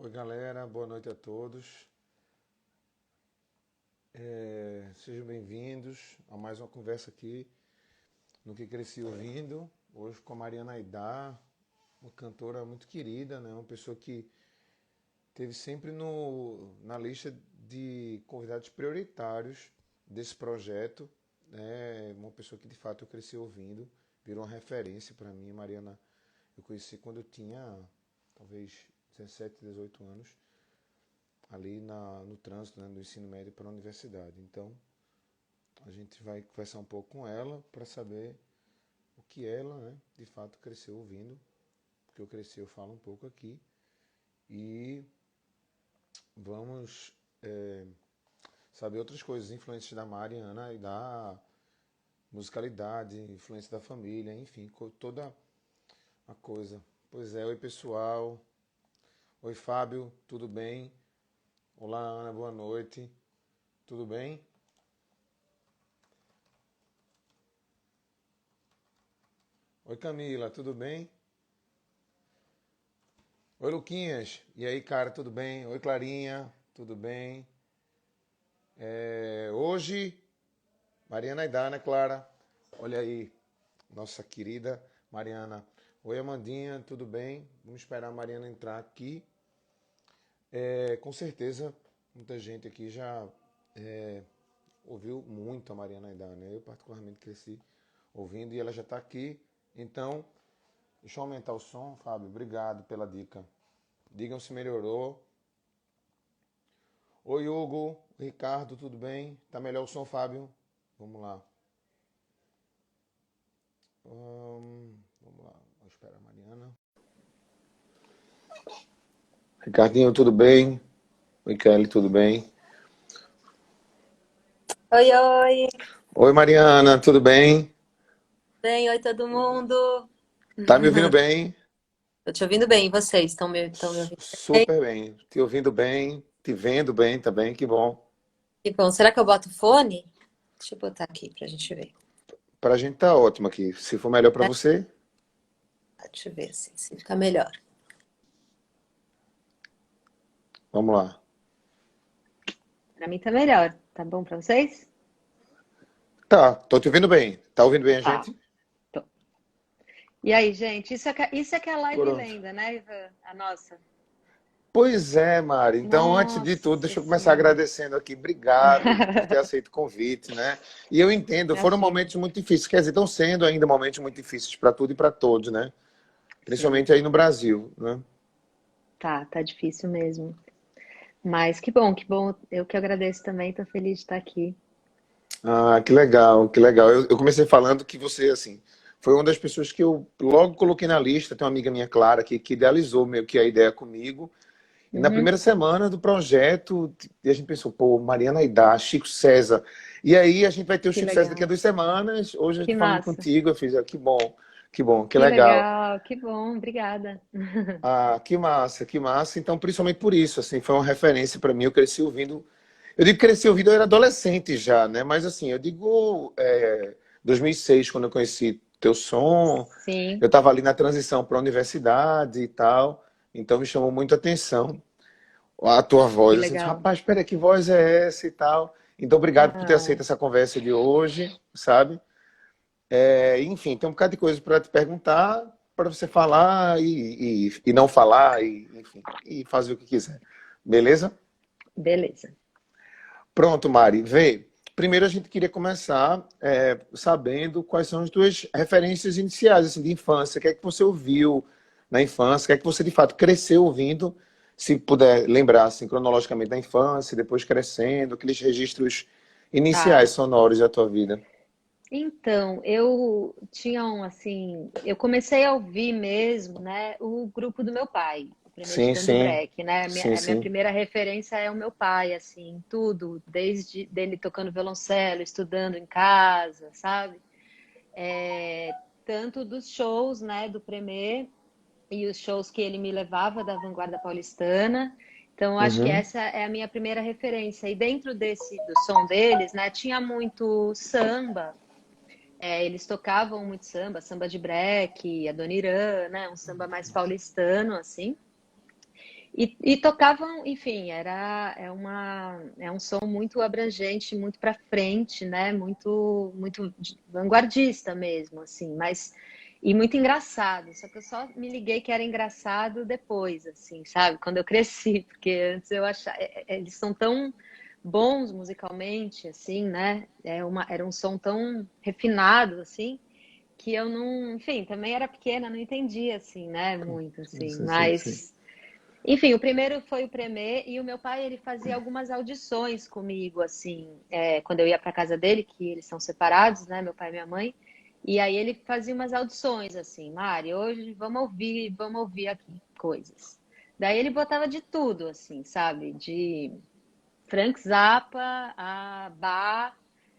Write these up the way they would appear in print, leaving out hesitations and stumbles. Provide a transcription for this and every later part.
Oi, galera, boa noite a todos. Sejam bem-vindos a mais uma conversa aqui no Que Cresci Ouvindo. Hoje com a Mariana Aidar, uma cantora muito querida, né? Uma pessoa que teve sempre na lista de convidados prioritários desse projeto, né? Uma pessoa que de fato eu cresci ouvindo, virou uma referência para mim. Mariana, eu conheci quando eu tinha talvez 17, 18 anos. Ali no trânsito, né, do ensino médio para a universidade. Então, a gente vai conversar um pouco com ela para saber o que ela, né, de fato cresceu ouvindo, porque eu cresci, eu falo um pouco aqui, e vamos saber outras coisas, influências da Mariana e da musicalidade, influência da família, enfim, toda a coisa. Pois é, oi pessoal, oi Fábio, tudo bem? Olá Ana, boa noite, tudo bem? Oi Camila, tudo bem? Oi Luquinhas, e aí cara, tudo bem? Oi Clarinha, tudo bem? Hoje, Mariana Aidar, né Clara? Olha aí, nossa querida Mariana. Oi Amandinha, tudo bem? Vamos esperar a Mariana entrar aqui. Com certeza, muita gente aqui já ouviu muito a Mariana Aidar, né? Eu particularmente cresci ouvindo e ela já está aqui. Então, deixa eu aumentar o som, Fábio. Obrigado pela dica. Digam se melhorou. Oi, Hugo. Ricardo, tudo bem? Tá melhor o som, Fábio? Vamos lá. Vamos lá. Vou esperar a Mariana. Ricardinho, tudo bem? Oi, Kelly, tudo bem? Oi, oi. Oi, Mariana, tudo bem? Bem, oi todo mundo. Tá me ouvindo bem? Tô te ouvindo bem, e vocês estão me ouvindo bem? Super bem. Te ouvindo bem, te vendo bem também, que bom. Que bom. Será que eu boto fone? Deixa eu botar aqui pra gente ver. Pra gente tá ótimo aqui. Se for melhor pra você, Deixa eu ver se fica melhor. vamos lá. Pra mim tá melhor. Tá bom pra vocês? Tá, tô te ouvindo bem. Tá ouvindo bem a Tá. gente? Tô. E aí, gente, isso é que é a live Pronto. lenda, né, Ivan? A nossa. Pois é, Mari. Então, antes de tudo, Nossa deixa eu começar Senhora. agradecendo aqui. Obrigado por ter aceito o convite, né? E eu entendo, foram Imagina. momentos muito difíceis. Quer dizer, estão sendo ainda momentos muito difíceis para tudo e para todos, né? Sim, Principalmente aí no Brasil, né? tá difícil mesmo. Mas que bom, que bom. Eu que agradeço também, tô feliz de estar aqui. Ah, que legal, que legal. Eu comecei falando que você, assim, foi uma das pessoas que eu logo coloquei na lista. Tem uma amiga minha, Clara, que idealizou meio que a ideia comigo. E na Uhum. primeira semana do projeto, a gente pensou, pô, Mariana Aidar, Chico César. E aí a gente vai ter o Que Chico César daqui a legal. 2 semanas. Hoje eu Que estou falando massa. contigo, eu fiz, que bom, que Que legal. legal, que bom, obrigada. Ah, que massa, que massa. Então, principalmente por isso, assim, foi uma referência para mim. Eu cresci ouvindo. Eu digo que cresci ouvindo, eu era adolescente já, né? Mas assim, eu digo 2006, quando eu conheci teu som, Sim, eu estava ali na transição para a universidade e tal. Então me chamou muito a atenção a tua que voz. Assim, legal. rapaz, espera, que voz é essa e tal. Então, obrigado por ter Ah, aceito essa conversa de hoje, sabe? Enfim, tem um bocado de coisa para te perguntar, para você falar e não falar, enfim, e fazer o que quiser. Beleza? beleza. Pronto, Mari. Vê, primeiro a gente queria começar sabendo quais são as tuas referências iniciais, assim, de infância. O que é que você ouviu na infância? O que é que você, de fato, cresceu ouvindo? Se puder lembrar, assim, cronologicamente da infância, depois crescendo, aqueles registros iniciais Tá. sonoros da tua vida. Então, eu tinha eu comecei a ouvir mesmo, né, o grupo do meu pai, o Sim, Premeditando sim. Breck, né? Sim, A minha sim. primeira referência é o meu pai, assim, tudo, desde dele tocando violoncelo, estudando em casa, sabe? Tanto dos shows, né, do Premê, e os shows que ele me levava da Vanguarda Paulistana. Então, acho que Uhum. essa é a minha primeira referência. E dentro do som deles, né, tinha muito samba. Eles tocavam muito samba, samba de breque, Adoniran, né, um samba mais paulistano, assim. E tocavam, enfim, é um som muito abrangente, muito para frente, né? Muito vanguardista mesmo, assim, mas e muito engraçado. Só que eu só me liguei que era engraçado depois, assim, sabe? Quando eu cresci, porque antes eu achava, eles são tão bons musicalmente, assim, né? Era um som tão refinado, assim, que eu não, enfim, também era pequena, não entendia, assim, né? Muito, assim, Sim, sim, sim. mas enfim, o primeiro foi o Premê e o meu pai, ele fazia algumas audições comigo, assim, quando eu ia para casa dele, que eles são separados, né, meu pai e minha mãe, e aí ele fazia umas audições, assim, Mari, hoje vamos ouvir aqui coisas. Daí ele botava de tudo, assim, sabe, de Frank Zappa a Bach,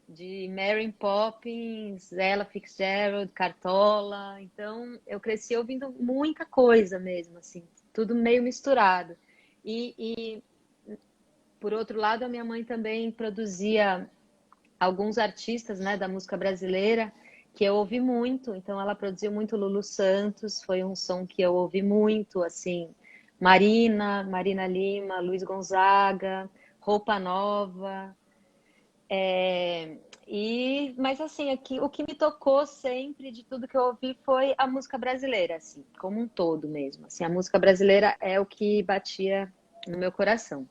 de Mary Poppins, Ella Fitzgerald, Cartola. Então, eu cresci ouvindo muita coisa mesmo, assim, tudo meio misturado. E, por outro lado, a minha mãe também produzia alguns artistas, né, da música brasileira que eu ouvi muito. Então, ela produziu muito Lulu Santos, foi um som que eu ouvi muito, assim, Marina Lima, Luiz Gonzaga, Roupa Nova. Mas assim, aqui, o que me tocou sempre de tudo que eu ouvi foi a música brasileira, assim, como um todo mesmo. Assim, a música brasileira é o que batia no meu coração.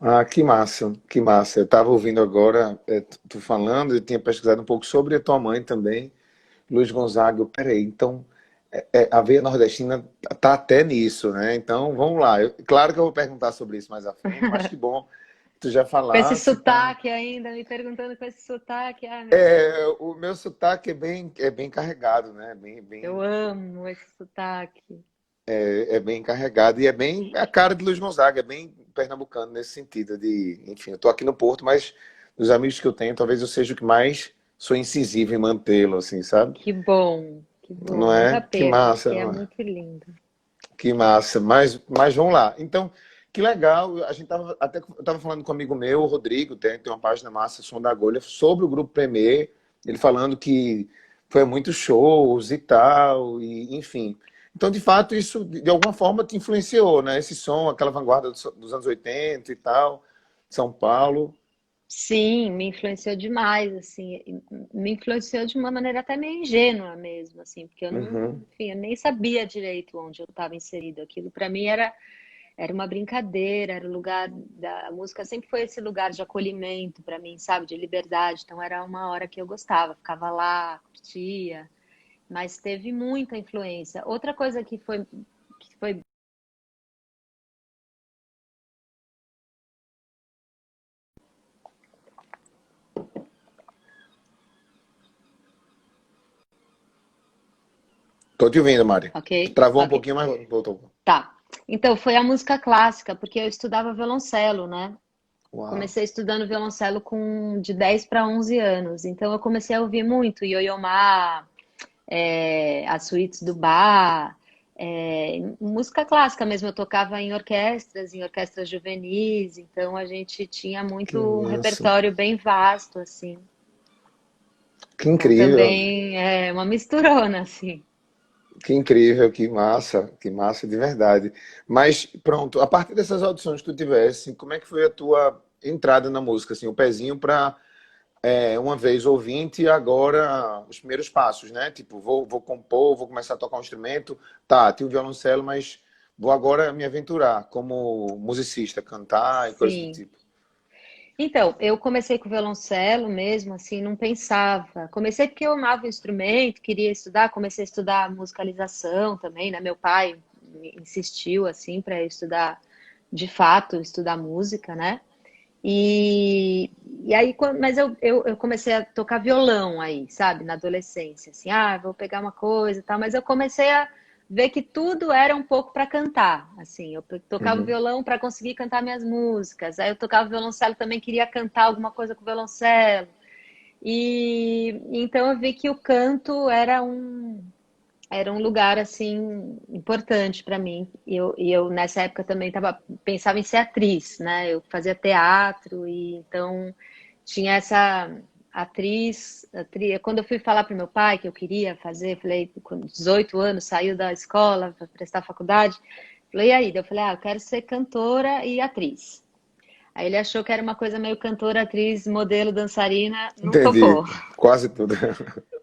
Ah, que massa, que massa. Eu estava ouvindo agora, tu falando, e tinha pesquisado um pouco sobre a tua mãe também, Luiz Gonzaga. Peraí, então a veia nordestina tá até nisso, né? Então vamos lá. Claro que eu vou perguntar sobre isso mais à frente, mas que bom que tu já Com esse falasse, tá? sotaque ainda, me perguntando com esse sotaque, ai meu Deus, O meu sotaque é bem carregado, né? eu amo esse sotaque. É bem carregado e é bem a cara de Luiz Gonzaga, é bem pernambucano nesse sentido de, enfim, eu tô aqui no Porto, mas dos amigos que eu tenho, talvez eu seja o que mais sou incisivo em mantê-lo, assim, sabe? Que bom, Não nunca é? Que perco, massa, porque é não é? muito lindo. Que massa. Mas vamos lá. Então, que legal. A gente tava até eu tava falando com um amigo meu, o Rodrigo, tem uma página massa, Som da Agulha, sobre o grupo Premier, ele falando que foi muitos shows e tal, e enfim. Então, de fato, isso de alguma forma te influenciou, né? Esse som, aquela vanguarda dos anos 80 e tal, São Paulo. Sim, me influenciou demais, assim, me influenciou de uma maneira até meio ingênua mesmo, assim, porque eu não, Uhum. enfim, eu nem sabia direito onde eu estava inserido. Aquilo para mim era uma brincadeira, era o lugar da a música sempre foi esse lugar de acolhimento para mim, sabe, de liberdade. Então era uma hora que eu gostava, ficava lá, curtia, mas teve muita influência. Outra coisa que foi Tô te ouvindo, Mari. ok, Travou um ok, pouquinho, mas voltou. tá. Então foi a música clássica, porque eu estudava violoncelo, né? Uau. Comecei estudando violoncelo com de 10 para 11 anos. Então eu comecei a ouvir muito Yo-Yo Ma, as suítes do Bach, música clássica mesmo. Eu tocava em orquestras juvenis, então a gente tinha Que muito um massa. repertório bem vasto, assim. Que Então incrível. também é uma misturona, assim. Que incrível, que massa de verdade. Mas pronto, a partir dessas audições que tu tivesse, como é que foi a tua entrada na música, assim, o pezinho para uma vez ouvinte e agora os primeiros passos, né? Tipo, vou compor, vou começar a tocar um instrumento, tá, tenho violoncelo, mas vou agora me aventurar como musicista, cantar e coisas do Sim. tipo. Então, eu comecei com violoncelo mesmo, assim, não pensava. Comecei porque eu amava o instrumento, queria estudar, comecei a estudar musicalização também, né? Meu pai me insistiu, assim, para eu estudar, de fato, estudar música, né? E aí, mas eu comecei a tocar violão aí, sabe, na adolescência, assim, vou pegar uma coisa e tal, mas eu comecei a ver que tudo era um pouco para cantar, assim, eu tocava Uhum. violão para conseguir cantar minhas músicas, aí eu tocava violoncelo também, queria cantar alguma coisa com violoncelo, e então eu vi que o canto era um lugar assim importante para mim. E eu nessa época também pensava em ser atriz, né? Eu fazia teatro e então tinha essa atriz. Quando eu fui falar para meu pai que eu queria fazer, falei com 18 anos, saiu da escola para prestar faculdade, Falei, e aí? Daí eu falei, eu quero ser cantora e atriz. Aí ele achou que era uma coisa meio cantora, atriz, modelo, dançarina, não Entendi. topou. Quase tudo.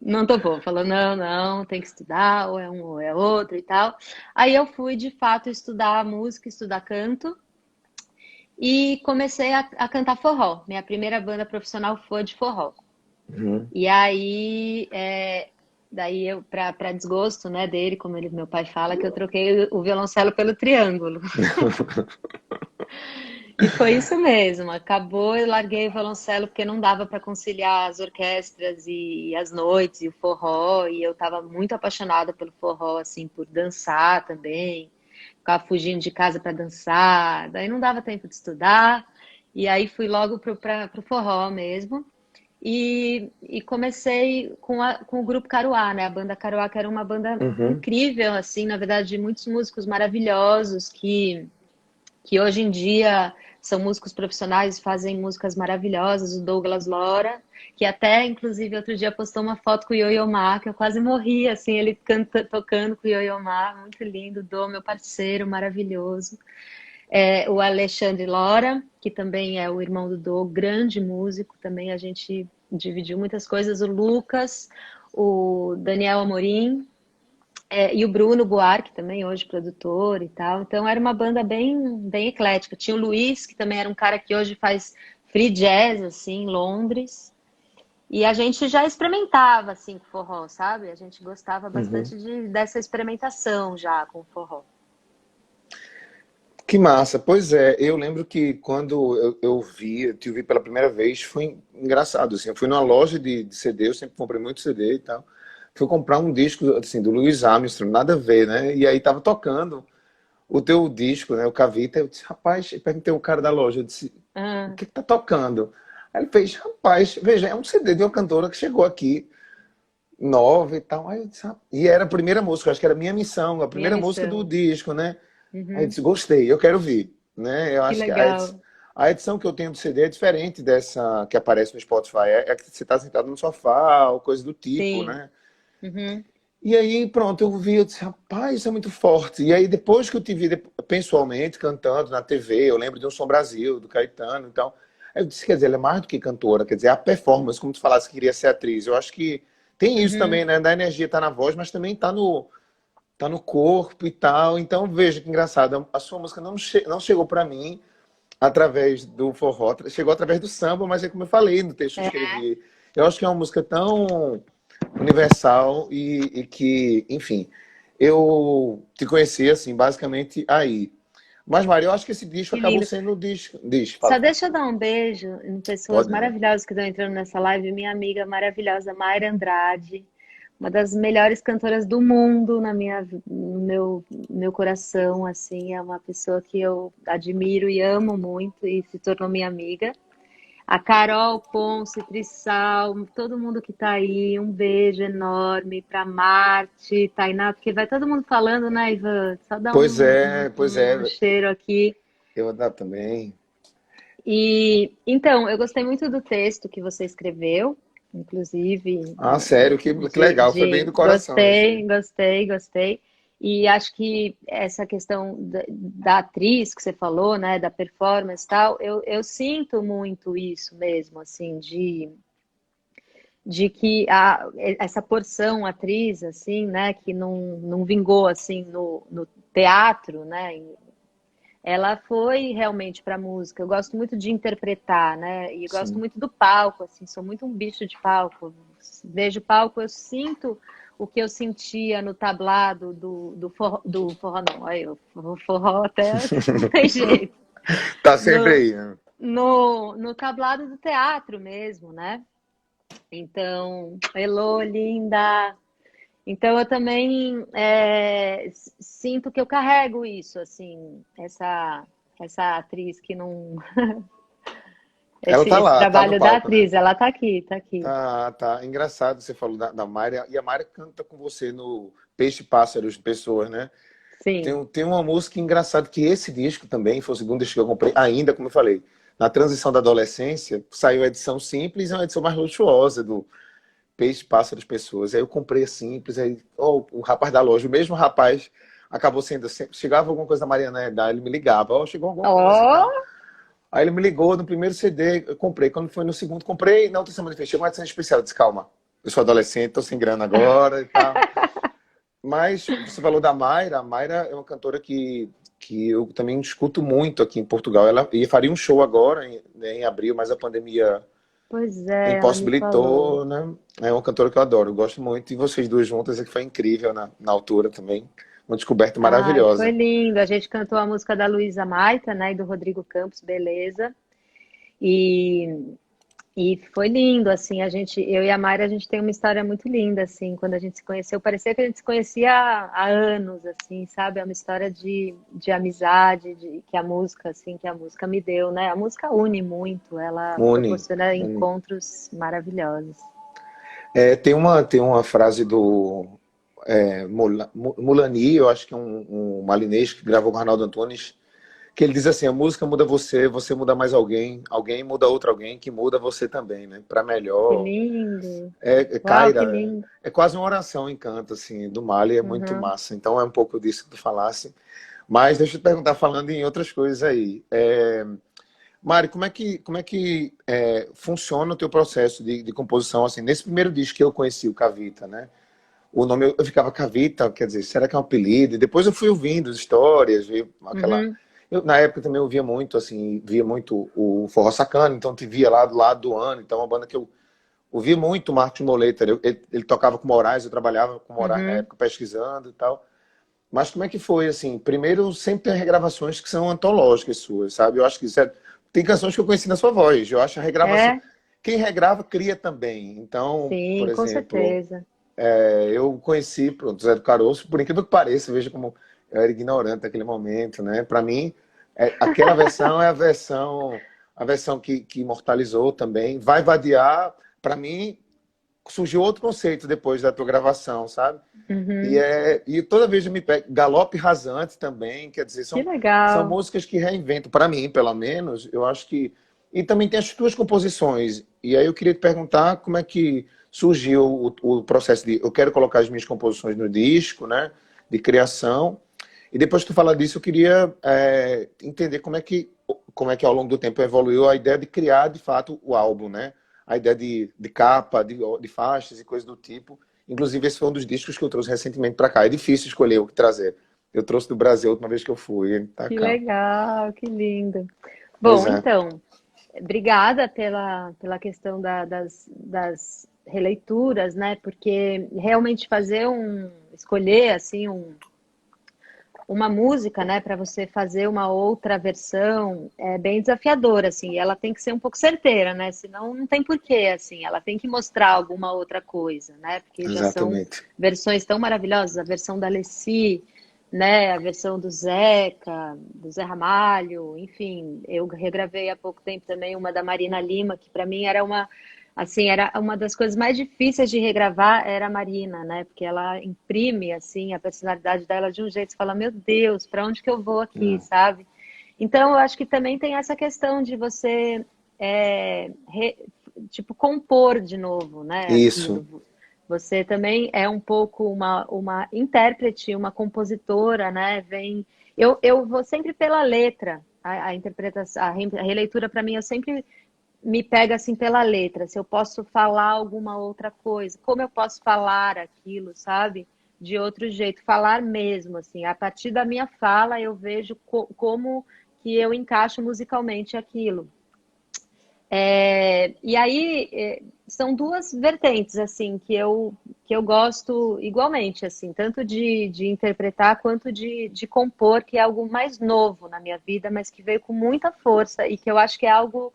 Não topou. Falou, não, não, tem que estudar, ou é um ou é outro e tal. Aí eu fui, de fato, estudar música, estudar canto, e comecei a cantar forró. Minha primeira banda profissional foi de forró. Uhum. E aí, daí eu, para desgosto, né, dele, como meu pai fala, que eu troquei o violoncelo pelo triângulo. E foi isso mesmo. Acabou, eu larguei o violoncelo porque não dava para conciliar as orquestras e as noites e o forró. E eu estava muito apaixonada pelo forró, assim, por dançar também. Ficava fugindo de casa para dançar. Daí não dava tempo de estudar. E aí fui logo para o forró mesmo. E comecei com o grupo Caruá, né? A banda Caruá, que era uma banda Uhum. incrível, assim, na verdade, de muitos músicos maravilhosos que hoje em dia são músicos profissionais e fazem músicas maravilhosas. O Douglas Lora, que até, inclusive, outro dia postou uma foto com o Yo-Yo Ma, que eu quase morri, assim, ele tocando com o Yo-Yo Ma, muito lindo. Dô, meu parceiro maravilhoso. O Alexandre Lora, que também é o irmão do Dô, grande músico, também a gente dividiu muitas coisas. O Lucas, o Daniel Amorim, e o Bruno Buarque também, hoje produtor e tal. Então era uma banda bem, bem eclética. Tinha o Luiz, que também era um cara que hoje faz free jazz, assim, em Londres. E a gente já experimentava, assim, com forró, sabe? A gente gostava Uhum. bastante dessa experimentação já com forró. Que massa. Pois é, eu lembro que quando eu te vi pela primeira vez, foi engraçado, assim, eu fui numa loja de CD, eu sempre comprei muito CD e tal, fui comprar um disco, assim, do Louis Armstrong, nada a ver, né, e aí tava tocando o teu disco, né, o Cavita, eu disse, rapaz, eu perguntei ao cara da loja, eu disse, o Ah, que que tá tocando? Aí ele fez, rapaz, veja, é um CD de uma cantora que chegou aqui, nova e tal, aí eu disse, e era a primeira música, acho que era Minha Missão, a minha primeira música do missão. disco, né, aí eu Uhum. disse, gostei, eu quero ouvir, né? Eu Que acho que legal. a edição que eu tenho do CD é diferente dessa que aparece no Spotify. É que você está sentado no sofá, ou coisa do tipo, Sim. né? Uhum. E aí, pronto, eu vi, eu disse, rapaz, isso é muito forte. E aí, depois que eu te vi pessoalmente cantando na TV, eu lembro de Um Som Brasil, do Caetano e tal. Aí eu disse, quer dizer, ela é mais do que cantora, quer dizer, a performance, como tu falasse que queria ser atriz. Eu acho que tem isso Uhum. também, né? Da energia tá na voz, mas também tá no corpo e tal. Então, veja que engraçado, a sua música não chegou para mim através do forró, chegou através do samba, mas é como eu falei no texto que eu É. escrevi. Eu acho que é uma música tão universal e que, enfim, eu te conheci assim, basicamente aí. Mas, Maria, eu acho que esse disco Que acabou lindo. sendo o disco. Diz, Só fala. deixa eu dar um beijo em pessoas Pode não. maravilhosas que estão entrando nessa live. Minha amiga maravilhosa, Mayra Andrade, uma das melhores cantoras do mundo no meu coração, assim, é uma pessoa que eu admiro e amo muito e se tornou minha amiga. A Carol Ponce, Trissal, todo mundo que tá aí, um beijo enorme pra Marte, Tainá, porque vai todo mundo falando, né, Ivan? Só dá Pois um é, cheiro aqui. eu adoro também. E então, eu gostei muito do texto que você escreveu, inclusive, Ah, sério, que legal, foi bem do coração, assim. gostei, gostei, gostei. E acho que essa questão da atriz que você falou, né, da performance e tal, eu sinto muito isso mesmo, assim, de que essa porção atriz, assim, né, que não vingou, assim, no teatro, né, ela foi realmente para a música. Eu gosto muito de interpretar, né? E eu gosto Sim. muito do palco, assim, sou muito um bicho de palco. Vejo palco, eu sinto o que eu sentia no tablado do forró, não, aí, o forró até não tem jeito. Tá sempre No, aí, né? no tablado do teatro mesmo, né? Então, Elô, linda. Então eu também sinto que eu carrego isso, assim, essa atriz que não. Ela Esse tá no trabalho da palco, né? atriz, ela tá aqui, tá aqui. Tá. Engraçado, você falou da Mayra, e a Mayra canta com você no Peixe, Pássaros, Pessoas, né? Sim. Tem uma música engraçada que esse disco também foi o segundo disco que eu comprei, ainda, como eu falei, na transição da adolescência, saiu a edição simples e uma edição mais luxuosa do Peixe, Pássaros, Pessoas. Aí eu comprei a simples, aí o rapaz da loja, o mesmo rapaz acabou sendo sempre, chegava alguma coisa da Mariana Aidar, ele me ligava, ó, chegou alguma coisa e Oh, tal. Aí ele me ligou no primeiro CD, eu comprei. Quando foi no segundo, comprei. Na outra semana ele fez, chegou uma edição especial. Eu disse, calma, eu sou adolescente, tô sem grana agora e tal. Mas você falou da Mayra. A Mayra é uma cantora que eu também escuto muito aqui em Portugal. Ela ia faria um show agora, em abril, mas a pandemia pois é, ela me falou. impossibilitou, né? É uma cantora que eu adoro, eu gosto muito. E vocês duas juntas, é que foi incrível na altura também. Uma descoberta Ai, foi maravilhosa. lindo. A gente cantou a música da Luísa Maita, né, e do Rodrigo Campos, beleza. E, e foi lindo, assim, eu e a Mari, a gente tem uma história muito linda, assim, quando a gente se conheceu, parecia que a gente se conhecia há anos, assim, sabe? É uma história de amizade, que a música me deu, né? A música une muito, ela Uni. proporciona Uni. encontros maravilhosos. Tem uma frase do Mulani, eu acho que é um malinês que gravou com o Arnaldo Antunes, que ele diz assim: a música muda você, você muda mais alguém, alguém muda outro alguém, que muda você também, né? Para Que melhor. lindo! Uau, que Caira, lindo! é quase uma oração em canto, assim, do Mali, é muito Uhum. massa. Então é um pouco disso que tu falasse. Mas deixa eu te perguntar, falando em outras coisas aí. Mari, como é que funciona o teu processo de composição, assim, nesse primeiro disco que eu conheci, o Cavita, né? O nome eu ficava Cavita, quer dizer, será que é um apelido? E depois eu fui ouvindo as histórias, vi aquela. Uhum. Na época também eu via muito, assim, via muito o Forró Sacana, então te via lá do lado do ano, então é uma banda que eu ouvia muito o Marcos Moleta, ele tocava com Moraes, eu trabalhava com Moraes na Uhum. época pesquisando e tal. Mas como é que foi, assim? Primeiro, sempre tem regravações que são antológicas suas, sabe? Eu acho que tem canções que eu conheci na sua voz. Eu acho a regravação. É, Quem regrava, cria também. Então, por sim, com exemplo, certeza. eu conheci, pronto, Zé do Caroço, por incrível que pareça, veja como eu era ignorante naquele momento, né? Para mim, aquela versão é a versão que imortalizou também. Vai Vadiar, para mim, surgiu outro conceito depois da tua gravação, sabe? Uhum. E toda vez eu me pego. Galope Rasante também, quer dizer, Que são legal. músicas que reinventam, para mim, pelo menos, eu acho que. E também tem as tuas composições. E aí eu queria te perguntar como é que surgiu o processo de eu quero colocar as minhas composições no disco, né? De criação. E depois que tu fala disso, eu queria entender como é que ao longo do tempo evoluiu a ideia de criar de fato o álbum, né? A ideia de capa, de faixas e coisas do tipo. Inclusive, esse foi um dos discos que eu trouxe recentemente para cá. É difícil escolher o que trazer. Eu trouxe do Brasil a última vez que eu fui, ele tá Que cá. legal, que lindo. Pois Bom, é. então, obrigada pela questão das releituras, né? Porque realmente escolher assim uma música, né, para você fazer uma outra versão é bem desafiador, assim. E ela tem que ser um pouco certeira, né? Senão não tem porquê, assim. Ela tem que mostrar alguma outra coisa, né? Porque já são Exatamente. versões tão maravilhosas, a versão da Alessi, né? A versão do Zeca, do Zé Ramalho, enfim. Eu regravei há pouco tempo também uma da Marina Lima, que para mim era uma das coisas mais difíceis de regravar era a Marina, né? Porque ela imprime assim a personalidade dela de um jeito que você fala, meu Deus, para onde que eu vou aqui, É. sabe? Então eu acho que também tem essa questão de você é, re- tipo compor de novo, né? Isso. Aquilo. Você também é um pouco uma intérprete, uma compositora, né? Eu vou sempre pela letra. A interpretação, a releitura para mim eu sempre me pega assim pela letra, se eu posso falar alguma outra coisa, como eu posso falar aquilo, sabe? De outro jeito, falar mesmo, assim, a partir da minha fala eu vejo como que eu encaixo musicalmente aquilo. E aí são duas vertentes assim que eu gosto igualmente assim, tanto de interpretar quanto de compor, que é algo mais novo na minha vida, mas que veio com muita força e que eu acho que é algo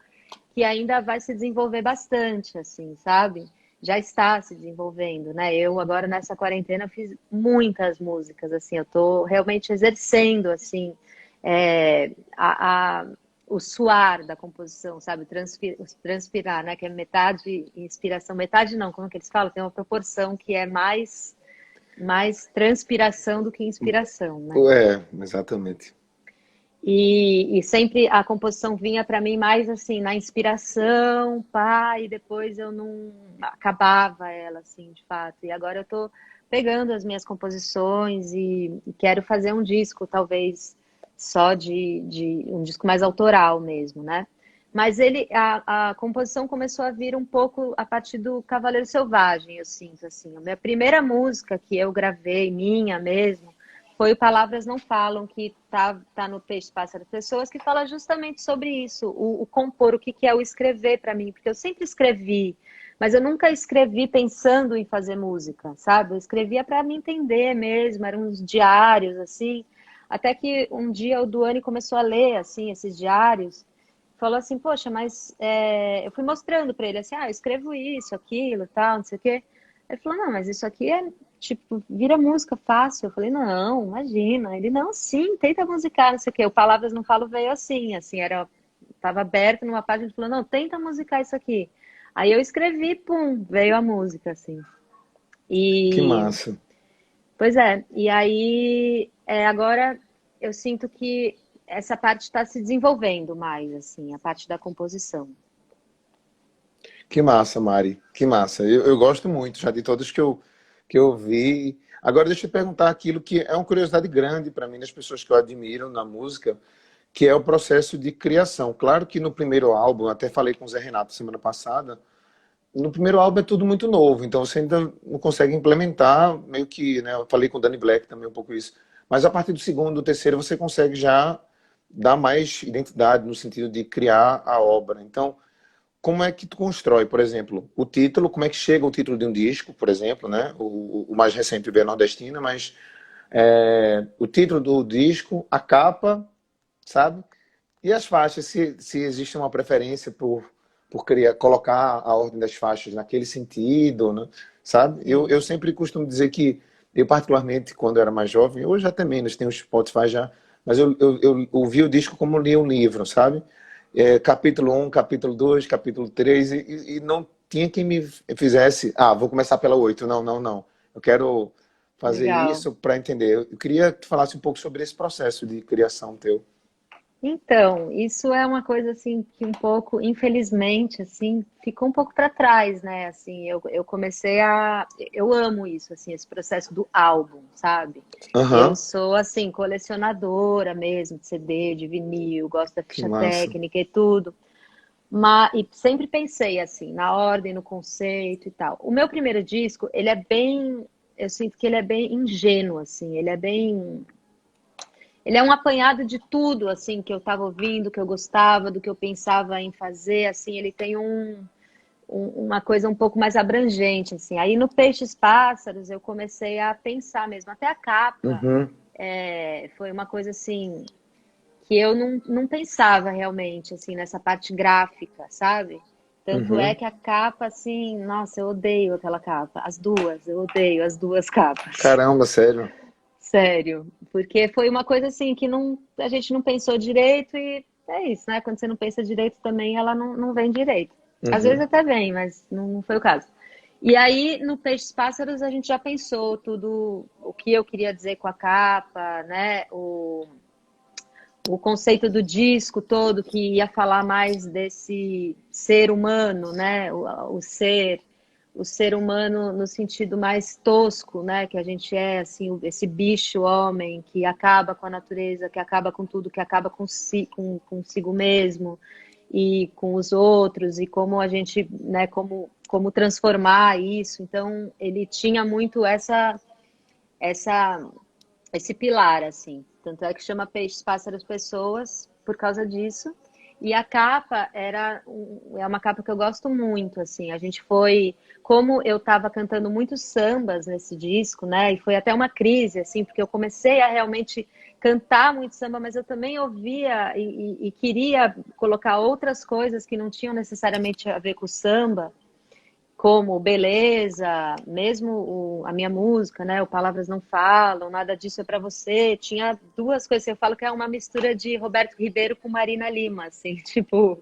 que ainda vai se desenvolver bastante, assim, sabe? Já está se desenvolvendo, né? Eu agora nessa quarentena fiz muitas músicas, assim, eu tô realmente exercendo, assim, é, a, a- o suar da composição, sabe? Transpirar, né? Que é metade inspiração, metade não, como que eles falam? Tem uma proporção que é mais transpiração do que inspiração, né? Exatamente. E sempre a composição vinha para mim mais assim, na inspiração, pá, e depois eu não acabava ela, assim, de fato. E agora eu tô pegando as minhas composições e quero fazer um disco, talvez só de um disco mais autoral mesmo, né? Mas a composição começou a vir um pouco a partir do Cavaleiro Selvagem, eu sinto, assim. A minha primeira música que eu gravei, minha mesmo, foi o Palavras Não Falam, que tá no Peixe, Pássaro, Pessoas, que fala justamente sobre isso, o compor, o que é o escrever para mim, porque eu sempre escrevi, mas eu nunca escrevi pensando em fazer música, sabe? Eu escrevia para me entender mesmo, eram uns diários, assim, até que um dia o Duane começou a ler, assim, esses diários, falou assim, poxa, mas eu fui mostrando para ele, assim, eu escrevo isso, aquilo, tal, não sei o quê. Ele falou, não, mas isso aqui é, tipo, vira música fácil. Eu falei, não, imagina. Ele, não, sim, tenta musicar, não sei o quê. O Palavras Não Falo veio assim, tava aberto numa página, ele falou, não, tenta musicar isso aqui. Aí eu escrevi, pum, veio a música, assim. Que E, massa. pois é, e aí, agora eu sinto que essa parte está se desenvolvendo mais, assim, a parte da composição. Que massa, Mari. Que massa. Eu gosto muito já de todos que eu vi. Agora deixa eu te perguntar aquilo que é uma curiosidade grande para mim, das pessoas que eu admiro na música, que é o processo de criação. Claro que no primeiro álbum, até falei com o Zé Renato semana passada, no primeiro álbum é tudo muito novo, então você ainda não consegue implementar, meio que, né? Eu falei com o Danny Black também um pouco isso. Mas a partir do segundo, do terceiro, você consegue já dar mais identidade no sentido de criar a obra. Então, como é que tu constrói, por exemplo, o título, como é que chega o título de um disco, por exemplo, né? O mais recente, Via Nordestina, mas o título do disco, a capa, sabe? E as faixas, se existe uma preferência por criar, colocar a ordem das faixas naquele sentido, né? Sabe? Eu Sim. sempre costumo dizer que, eu particularmente, quando eu era mais jovem, hoje já também, nós temos Spotify já, mas eu ouvi o disco como li um livro, sabe? Capítulo um, capítulo 2, capítulo 3 e não tinha quem me fizesse, vou começar pela 8. Não, não, não. Eu quero fazer Legal. isso para entender. Eu queria que tu falasse um pouco sobre esse processo de criação teu. Então, isso é uma coisa assim que um pouco, infelizmente, assim, ficou um pouco para trás, né? Assim, eu comecei eu amo isso, assim, esse processo do álbum, sabe? Eu Aham, sou assim colecionadora mesmo de CD, de vinil, gosto da que ficha massa. técnica e tudo. Mas e sempre pensei assim, na ordem, no conceito e tal. O meu primeiro disco, ele é bem, eu sinto que ele é bem ingênuo, assim, ele é um apanhado de tudo, assim, que eu estava ouvindo, que eu gostava, do que eu pensava em fazer, assim, ele tem uma coisa um pouco mais abrangente, assim. Aí no Peixes Pássaros eu comecei a pensar mesmo, até a capa Uhum, foi uma coisa assim que eu não pensava realmente, assim, nessa parte gráfica, sabe? Tanto é uhum. que a capa, assim, nossa, eu odeio aquela capa. As duas, eu odeio as duas capas. Caramba, sério. Sério, porque foi uma coisa assim que a gente não pensou direito e é isso, né? Quando você não pensa direito também, ela não vem direito. Às vezes Uhum, até vem, mas não foi o caso. E aí, no Peixes Pássaros, a gente já pensou tudo o que eu queria dizer com a capa, né? O conceito do disco todo, que ia falar mais desse ser humano, né? O ser humano no sentido mais tosco, né? Que a gente é, assim, esse bicho homem que acaba com a natureza, que acaba com tudo, que acaba consigo mesmo e com os outros, e como a gente, né? Como transformar isso. Então, ele tinha muito essa esse pilar, assim. Tanto é que chama Peixes, Pássaros, Pessoas por causa disso. E a capa é uma capa que eu gosto muito, assim. A gente foi, como eu estava cantando muitos sambas nesse disco, né? E foi até uma crise, assim, porque eu comecei a realmente cantar muito samba, mas eu também ouvia e queria colocar outras coisas que não tinham necessariamente a ver com o samba como beleza, mesmo a minha música, né? O Palavras Não Falam, Nada Disso É Pra Você. Tinha duas coisas que eu falo que é uma mistura de Roberto Ribeiro com Marina Lima, assim, tipo,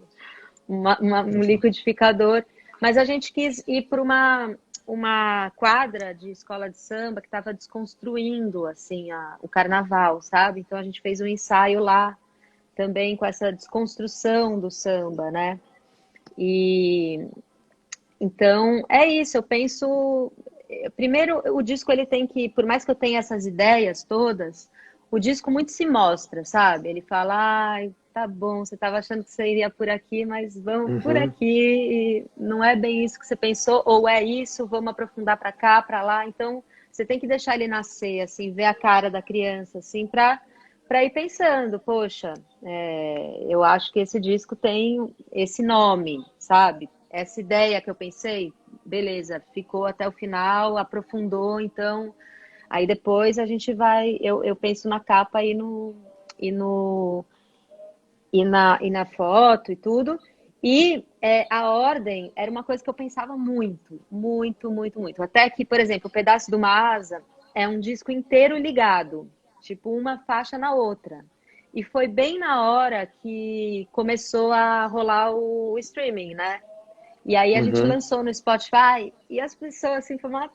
um liquidificador. Mas a gente quis ir para uma quadra de escola de samba que estava desconstruindo, assim, o carnaval, sabe? Então a gente fez um ensaio lá também com essa desconstrução do samba, né? E então, é isso, primeiro, o disco ele tem que, por mais que eu tenha essas ideias todas, o disco muito se mostra, sabe? Ele fala, ai, tá bom, você estava achando que você iria por aqui, mas vamos por Uhum. aqui, e não é bem isso que você pensou, ou é isso, vamos aprofundar para cá, para lá. Então, você tem que deixar ele nascer, assim, ver a cara da criança, assim, para ir pensando, poxa, eu acho que esse disco tem esse nome, sabe? Essa ideia que eu pensei, beleza, ficou até o final, aprofundou, então aí depois a gente vai, eu penso na capa e no e na foto e tudo. E a ordem era uma coisa que eu pensava muito, muito, muito, muito. Até que, por exemplo, o Pedaço de uma Asa é um disco inteiro ligado, tipo uma faixa na outra. E foi bem na hora que começou a rolar o streaming, né? E aí a gente Uhum. lançou no Spotify e as pessoas, assim, foi uma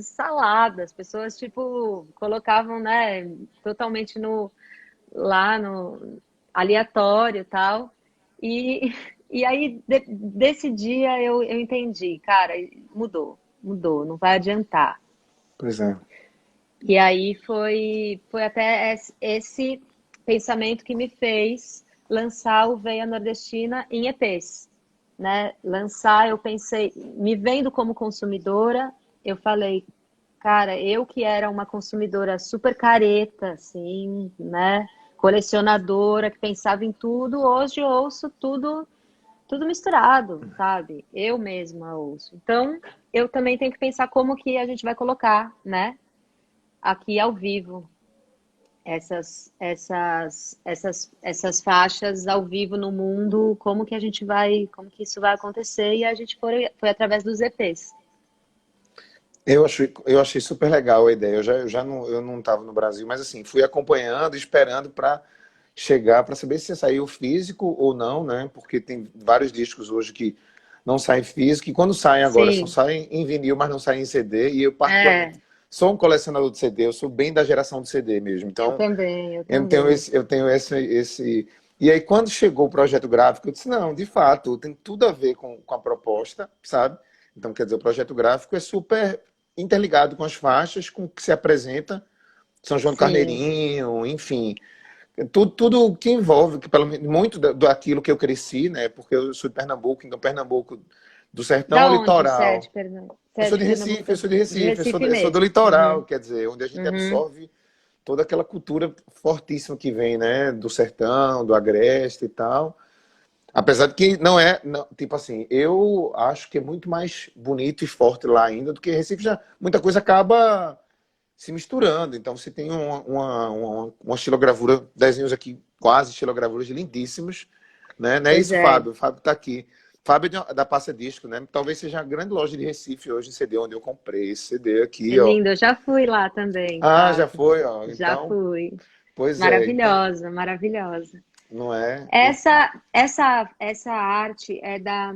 salada. As pessoas, tipo, colocavam, né, totalmente lá no aleatório e tal. E, e aí, desse dia, eu entendi, cara, mudou, não vai adiantar. Pois é. E aí foi até esse pensamento que me fez lançar o Veia Nordestina em EPs, né? Lançar, eu pensei, me vendo como consumidora, eu falei, cara, eu que era uma consumidora super careta, assim, né? Colecionadora, que pensava em tudo, hoje eu ouço tudo misturado, sabe? Eu mesma ouço. Então, eu também tenho que pensar como que a gente vai colocar, né? Aqui ao vivo essas faixas ao vivo no mundo, como que isso vai acontecer, e a gente foi através dos EPs. Eu achei super legal a ideia. Eu não estava no Brasil, mas assim, fui acompanhando, esperando para chegar, para saber se ia sair o físico ou não, né? Porque tem vários discos hoje que não saem físico, e quando saem agora, só Sim, saem em vinil, mas não saem em CD. E eu, particularmente, é, sou um colecionador de CD, eu sou bem da geração do CD mesmo. eu Então, também, eu eu tenho também. esse. E aí, quando chegou o projeto gráfico, eu disse: não, de fato, tem tudo a ver com a proposta, sabe? Então, quer dizer, o projeto gráfico é super interligado com as faixas, com o que se apresenta, São João do Sim. Carneirinho, enfim, tudo que envolve, que pelo menos muito daquilo que eu cresci, né? Porque eu sou de Pernambuco, então Pernambuco do sertão ao Da onde você é litoral. de Pernambuco? Você Eu é sou de de Pernambuco, Recife, eu sou de de Recife, Recife eu sou do mesmo. litoral, Uhum, quer dizer, onde a gente uhum. absorve toda aquela cultura fortíssima que vem, né, do sertão, do agreste e tal. Apesar de que não é, tipo assim, eu acho que é muito mais bonito e forte lá ainda do que Recife já. Muita coisa acaba se misturando. Então você tem uma estilogravura, desenhos aqui, quase estilogravuras lindíssimos, né? Não é Pois isso, é. Fábio? O Fábio está aqui. Fábio é da Passa Disco, né? Talvez seja a grande loja de Recife hoje, CD, onde eu comprei esse CD É aqui, ó. lindo, eu já fui lá também, Ah, já Fábio. foi, ó. Já Então, fui. pois é. Então, Maravilhosa, maravilhosa. não é? Essa arte é da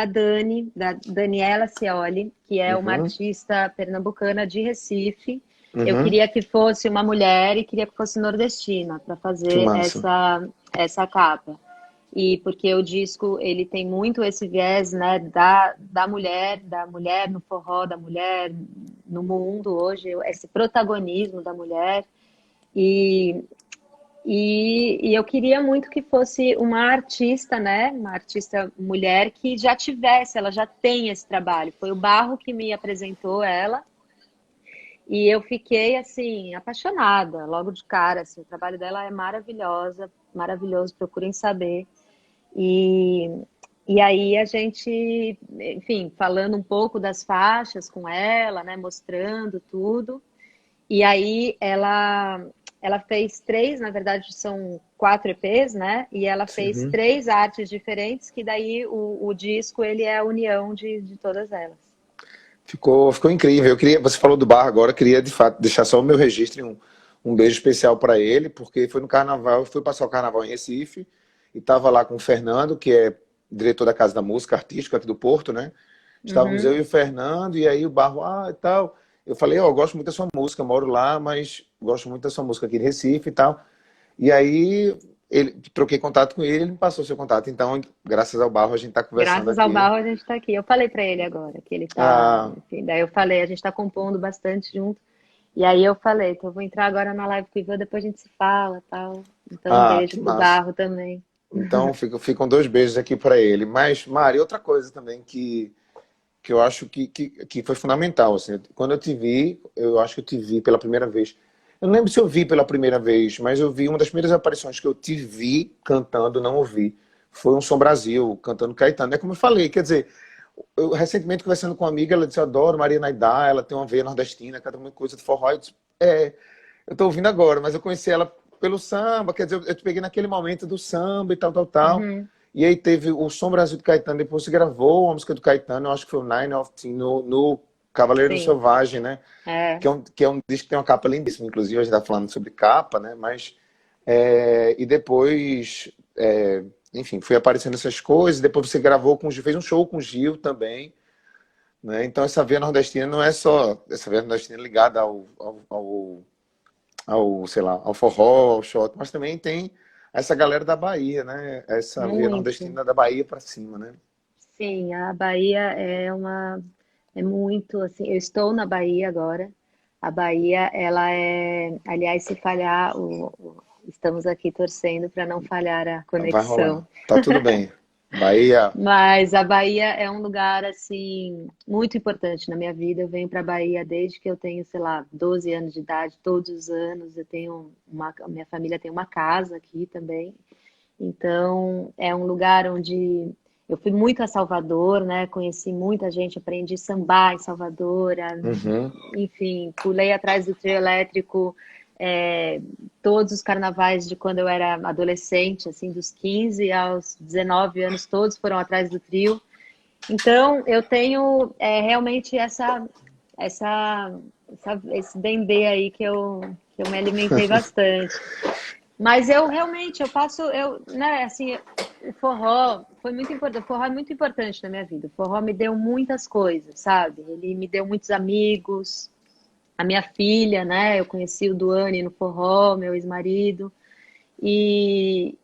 Dani, da Daniela Scioli, que é uma Uhum, artista pernambucana de Recife. Eu uhum. queria que fosse uma mulher e queria que fosse nordestina para Que fazer massa. essa capa. E porque o disco ele tem muito esse viés, né, da mulher no forró, da mulher no mundo hoje, esse protagonismo da mulher. E e eu queria muito que fosse uma artista, né? Uma artista mulher que já tivesse, ela já tem esse trabalho. Foi o Barro que me apresentou ela e eu fiquei assim apaixonada logo de cara. Assim, o trabalho dela é maravilhosa, maravilhoso. Procurem saber. E e aí a gente, enfim, falando um pouco das faixas com ela, né? Mostrando tudo. E aí ela fez três, na verdade são quatro EPs, né? E ela fez Uhum. três artes diferentes, que daí o disco ele é a união de todas elas. Ficou incrível. Você falou do bar agora, eu queria de fato deixar só o meu registro e um beijo especial para ele, porque foi no carnaval, eu fui passar o carnaval em Recife e estava lá com o Fernando, que é diretor da Casa da Música Artística aqui do Porto, né? Estávamos eu Uhum, e o Fernando, e aí o Barro, e tal. Eu falei, ó, eu gosto muito da sua música, moro lá, mas gosto muito da sua música aqui de Recife e tal. E aí troquei contato com ele, ele me passou seu contato. Então, graças ao Barro, a gente está conversando Graças ao aqui. Barro a gente está aqui. Eu falei para ele agora que ele tá, Ah, enfim, daí eu falei, a gente está compondo bastante junto. E aí eu falei, então eu vou entrar agora na live com o Ivan, depois a gente se fala, tal. Então um beijo que pro massa. Barro também. Então, ficam dois beijos aqui para ele. Mas, Mari, outra coisa também que eu acho que foi fundamental. Assim, quando eu te vi, eu acho que eu te vi pela primeira vez. Eu não lembro se eu vi pela primeira vez, mas eu vi uma das primeiras aparições que eu te vi cantando, não ouvi. Foi um Som Brasil, cantando Caetano. É como eu falei, quer dizer, eu recentemente conversando com uma amiga, ela disse, eu adoro Maria Naidá, ela tem uma veia nordestina, canta muita coisa de forró. Eu disse, eu tô ouvindo agora, mas eu conheci ela pelo samba, quer dizer, eu te peguei naquele momento do samba e tal, tal, tal. Uhum, E aí teve o Som Brasil do Caetano, depois você gravou a música do Caetano, eu acho que foi o Nine of Teen, no Cavaleiro sim, Selvagem, né? é. Que é um disco que tem uma capa lindíssima, inclusive a gente tá falando sobre capa, né? Mas, e depois, enfim, foi aparecendo essas coisas, depois você gravou fez um show com o Gil também, né? Então essa veia nordestina não é só essa veia nordestina ligada sei lá, ao forró, ao shot, mas também tem essa galera da Bahia, né? Essa veia Muito. nordestina da Bahia para cima, né? Sim, a Bahia é muito assim, eu estou na Bahia agora. A Bahia, ela é, aliás, se falhar, estamos aqui torcendo para não falhar a Vai rolar. conexão. Tá tudo bem. Bahia, Mas a Bahia é um lugar assim muito importante na minha vida. Eu venho para a Bahia desde que eu tenho, sei lá, 12 anos de idade, todos os anos. Minha família tem uma casa aqui também. Então, é um lugar onde eu fui muito a Salvador, né? Conheci muita gente, aprendi a sambar em Salvador, uhum, enfim, pulei atrás do trio elétrico, é, todos os carnavais de quando eu era adolescente, assim, dos 15 aos 19 anos, todos foram atrás do trio. Então, eu tenho realmente esse dendê aí que eu me alimentei bastante. Mas eu realmente, né, assim, o forró foi muito importante, o forró é muito importante na minha vida. O forró me deu muitas coisas, sabe? Ele me deu muitos amigos, a minha filha, né? Eu conheci o Duane no forró, meu ex-marido. E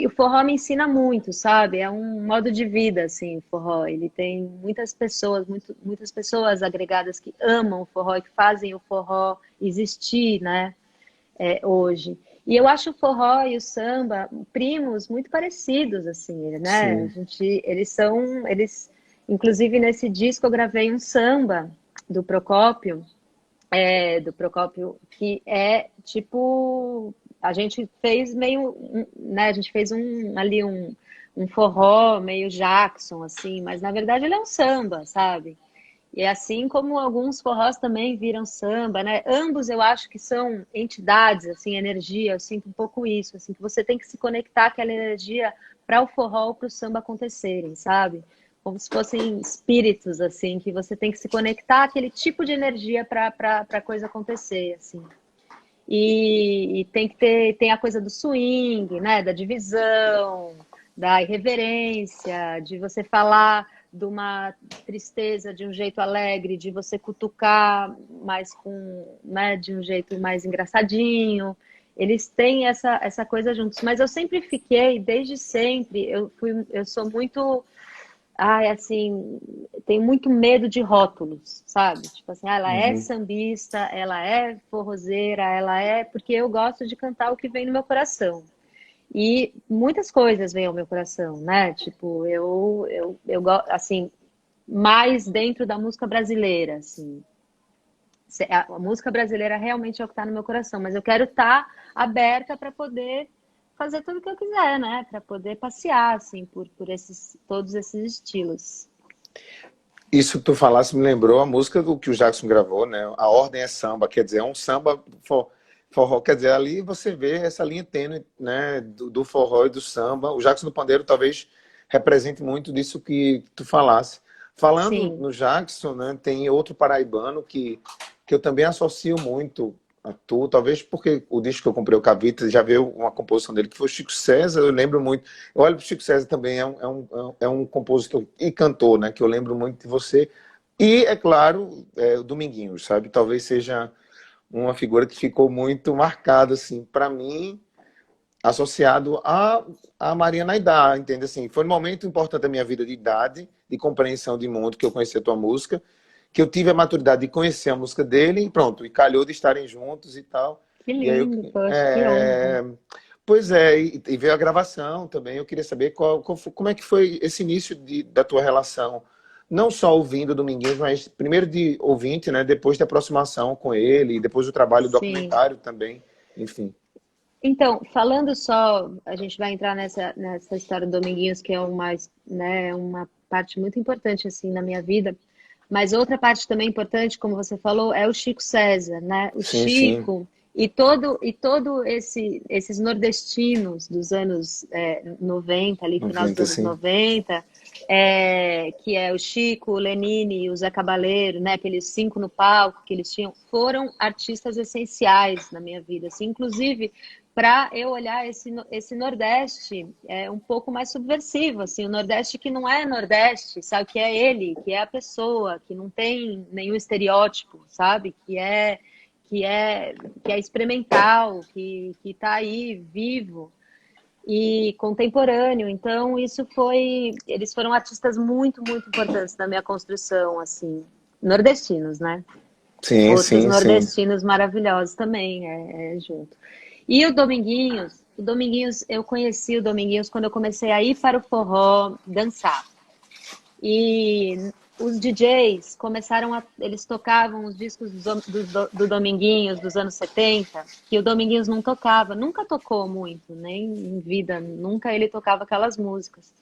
o forró me ensina muito, sabe? É um modo de vida, assim, o forró. Ele tem muitas pessoas, muitas pessoas agregadas que amam o forró e que fazem o forró existir, né? Hoje. E eu acho o forró e o samba primos muito parecidos, assim, né? sim. Inclusive nesse disco eu gravei um samba do Procópio, que é tipo, a gente fez meio, né? A gente fez um forró meio Jackson, assim, mas na verdade ele é um samba, sabe? E assim como alguns forrós também viram samba, né? Ambos eu acho que são entidades, assim, energia. Eu sinto um pouco isso, assim, que você tem que se conectar àquela energia para o forró ou para o samba acontecerem, sabe? Como se fossem espíritos, assim, que você tem que se conectar àquele tipo de energia para a coisa acontecer, assim. E tem a coisa do swing, né? Da divisão, da irreverência, de você falar de uma tristeza de um jeito alegre, de você cutucar mais né, de um jeito mais engraçadinho. Eles têm essa coisa juntos. Mas eu sempre fiquei, desde sempre, eu sou muito ai, assim, tem muito medo de rótulos, sabe? Tipo assim, ela é Uhum. sambista, ela é forrozeira, ela é. Porque eu gosto de cantar o que vem no meu coração. E muitas coisas vêm ao meu coração, né? Tipo, eu gosto, assim, mais dentro da música brasileira, assim. A música brasileira realmente é o que está no meu coração, mas eu quero estar aberta para poder fazer tudo o que eu quiser, né? Para poder passear, assim, por todos esses estilos. Isso que tu falasse me lembrou a música do que o Jackson gravou, né? A Ordem é Samba, quer dizer, é um samba forró, quer dizer, ali você vê essa linha tênue, né, do forró e do samba. O Jackson do Pandeiro talvez represente muito disso que tu falasse. Falando Sim, no Jackson, né, tem outro paraibano que eu também associo muito a tu, talvez porque o disco que eu comprei, o Cavita, já veio uma composição dele que foi o Chico César, eu lembro muito. Eu olho para o Chico César também, é um compositor e cantor, né, que eu lembro muito de você. E, é claro, o Dominguinhos, sabe? Talvez seja uma figura que ficou muito marcada, assim, para mim, associado a Maria Naidá, entende? Assim, foi um momento importante da minha vida de idade, de compreensão de mundo, que eu conheci a tua música, que eu tive a maturidade de conhecer a música dele e pronto, e calhou de estarem juntos e tal. Que E aí eu, lindo, poxa, que honra. é, pois é, e veio a gravação também. Eu queria saber como é que foi esse início da tua relação, não só ouvindo Dominguinhos, mas primeiro de ouvinte, né? Depois da aproximação com ele, depois do trabalho Sim. documentário também, enfim. Então, falando só, a gente vai entrar nessa história do Dominguinhos, que é uma parte muito importante, assim, na minha vida. Mas outra parte também importante, como você falou, é o Chico César, né? O Sim, sim. Chico esses nordestinos dos anos 90, ali, final dos 90, anos sim. 90, que é o Chico, o Lenine e o Zé Cabaleiro, né? Aqueles cinco no palco que eles tinham, foram artistas essenciais na minha vida, assim, inclusive para eu olhar esse Nordeste um pouco mais subversivo, assim, o Nordeste que não é Nordeste, sabe? Que é ele, que é a pessoa, que não tem nenhum estereótipo, sabe? Que é, que é experimental, que está aí vivo e contemporâneo. Então, eles foram artistas muito, muito importantes na minha construção, assim, nordestinos, né? Sim, Outros sim, sim. nordestinos maravilhosos também, junto. E o Dominguinhos, eu conheci o Dominguinhos quando eu comecei a ir para o forró dançar. E os DJs eles tocavam os discos do Dominguinhos dos anos 70, que o Dominguinhos não tocava, nunca tocou muito, nem em vida, nunca ele tocava aquelas músicas.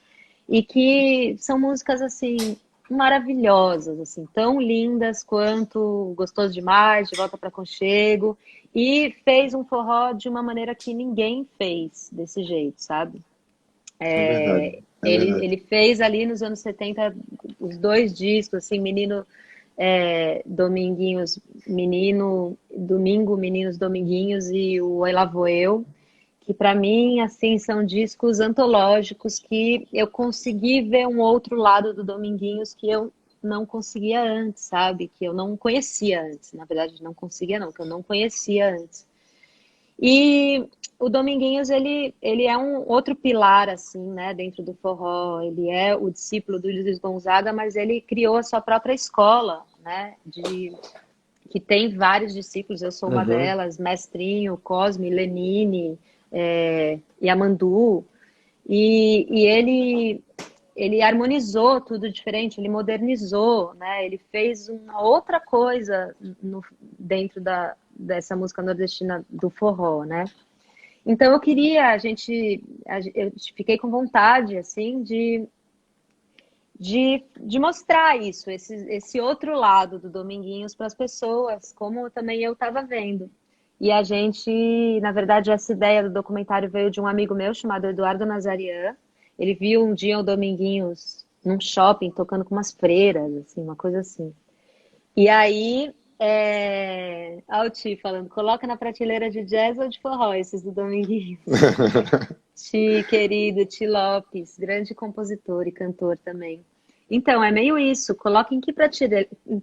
E que são músicas assim maravilhosas, assim, tão lindas quanto Gostoso Demais, De Volta para Conchego, e fez um forró de uma maneira que ninguém fez desse jeito, sabe? É verdade. É verdade. Ele fez ali nos anos 70 os dois discos, assim, Menino Dominguinhos, Menino Domingo, Meninos Dominguinhos e o Oi Lá Vou Eu, que para mim, assim, são discos antológicos que eu consegui ver um outro lado do Dominguinhos que eu não conseguia antes, sabe? Que eu não conhecia antes. Na verdade, não conseguia não, que eu não conhecia antes. E o Dominguinhos, ele é um outro pilar, assim, né, dentro do forró. Ele é o discípulo do Luiz Gonzaga, mas ele criou a sua própria escola, né, que tem vários discípulos, eu sou uma Uhum. delas, Mestrinho, Cosme, Lenine, Yamandu, ele harmonizou tudo diferente, ele modernizou, né? Ele fez uma outra coisa dentro dessa música nordestina do forró, né? Então eu queria, eu fiquei com vontade, assim, de mostrar isso, esse outro lado do Dominguinhos para as pessoas, como também eu estava vendo. E a gente, na verdade, essa ideia do documentário veio de um amigo meu chamado Eduardo Nazarian. Ele viu um dia o Dominguinhos num shopping tocando com umas freiras, assim, uma coisa assim. E aí, Olha o Ti falando, coloca na prateleira de jazz ou de forró esses do Dominguinhos. Ti, querido, Ti Lopes, grande compositor e cantor também. Então, é meio isso. Coloca em que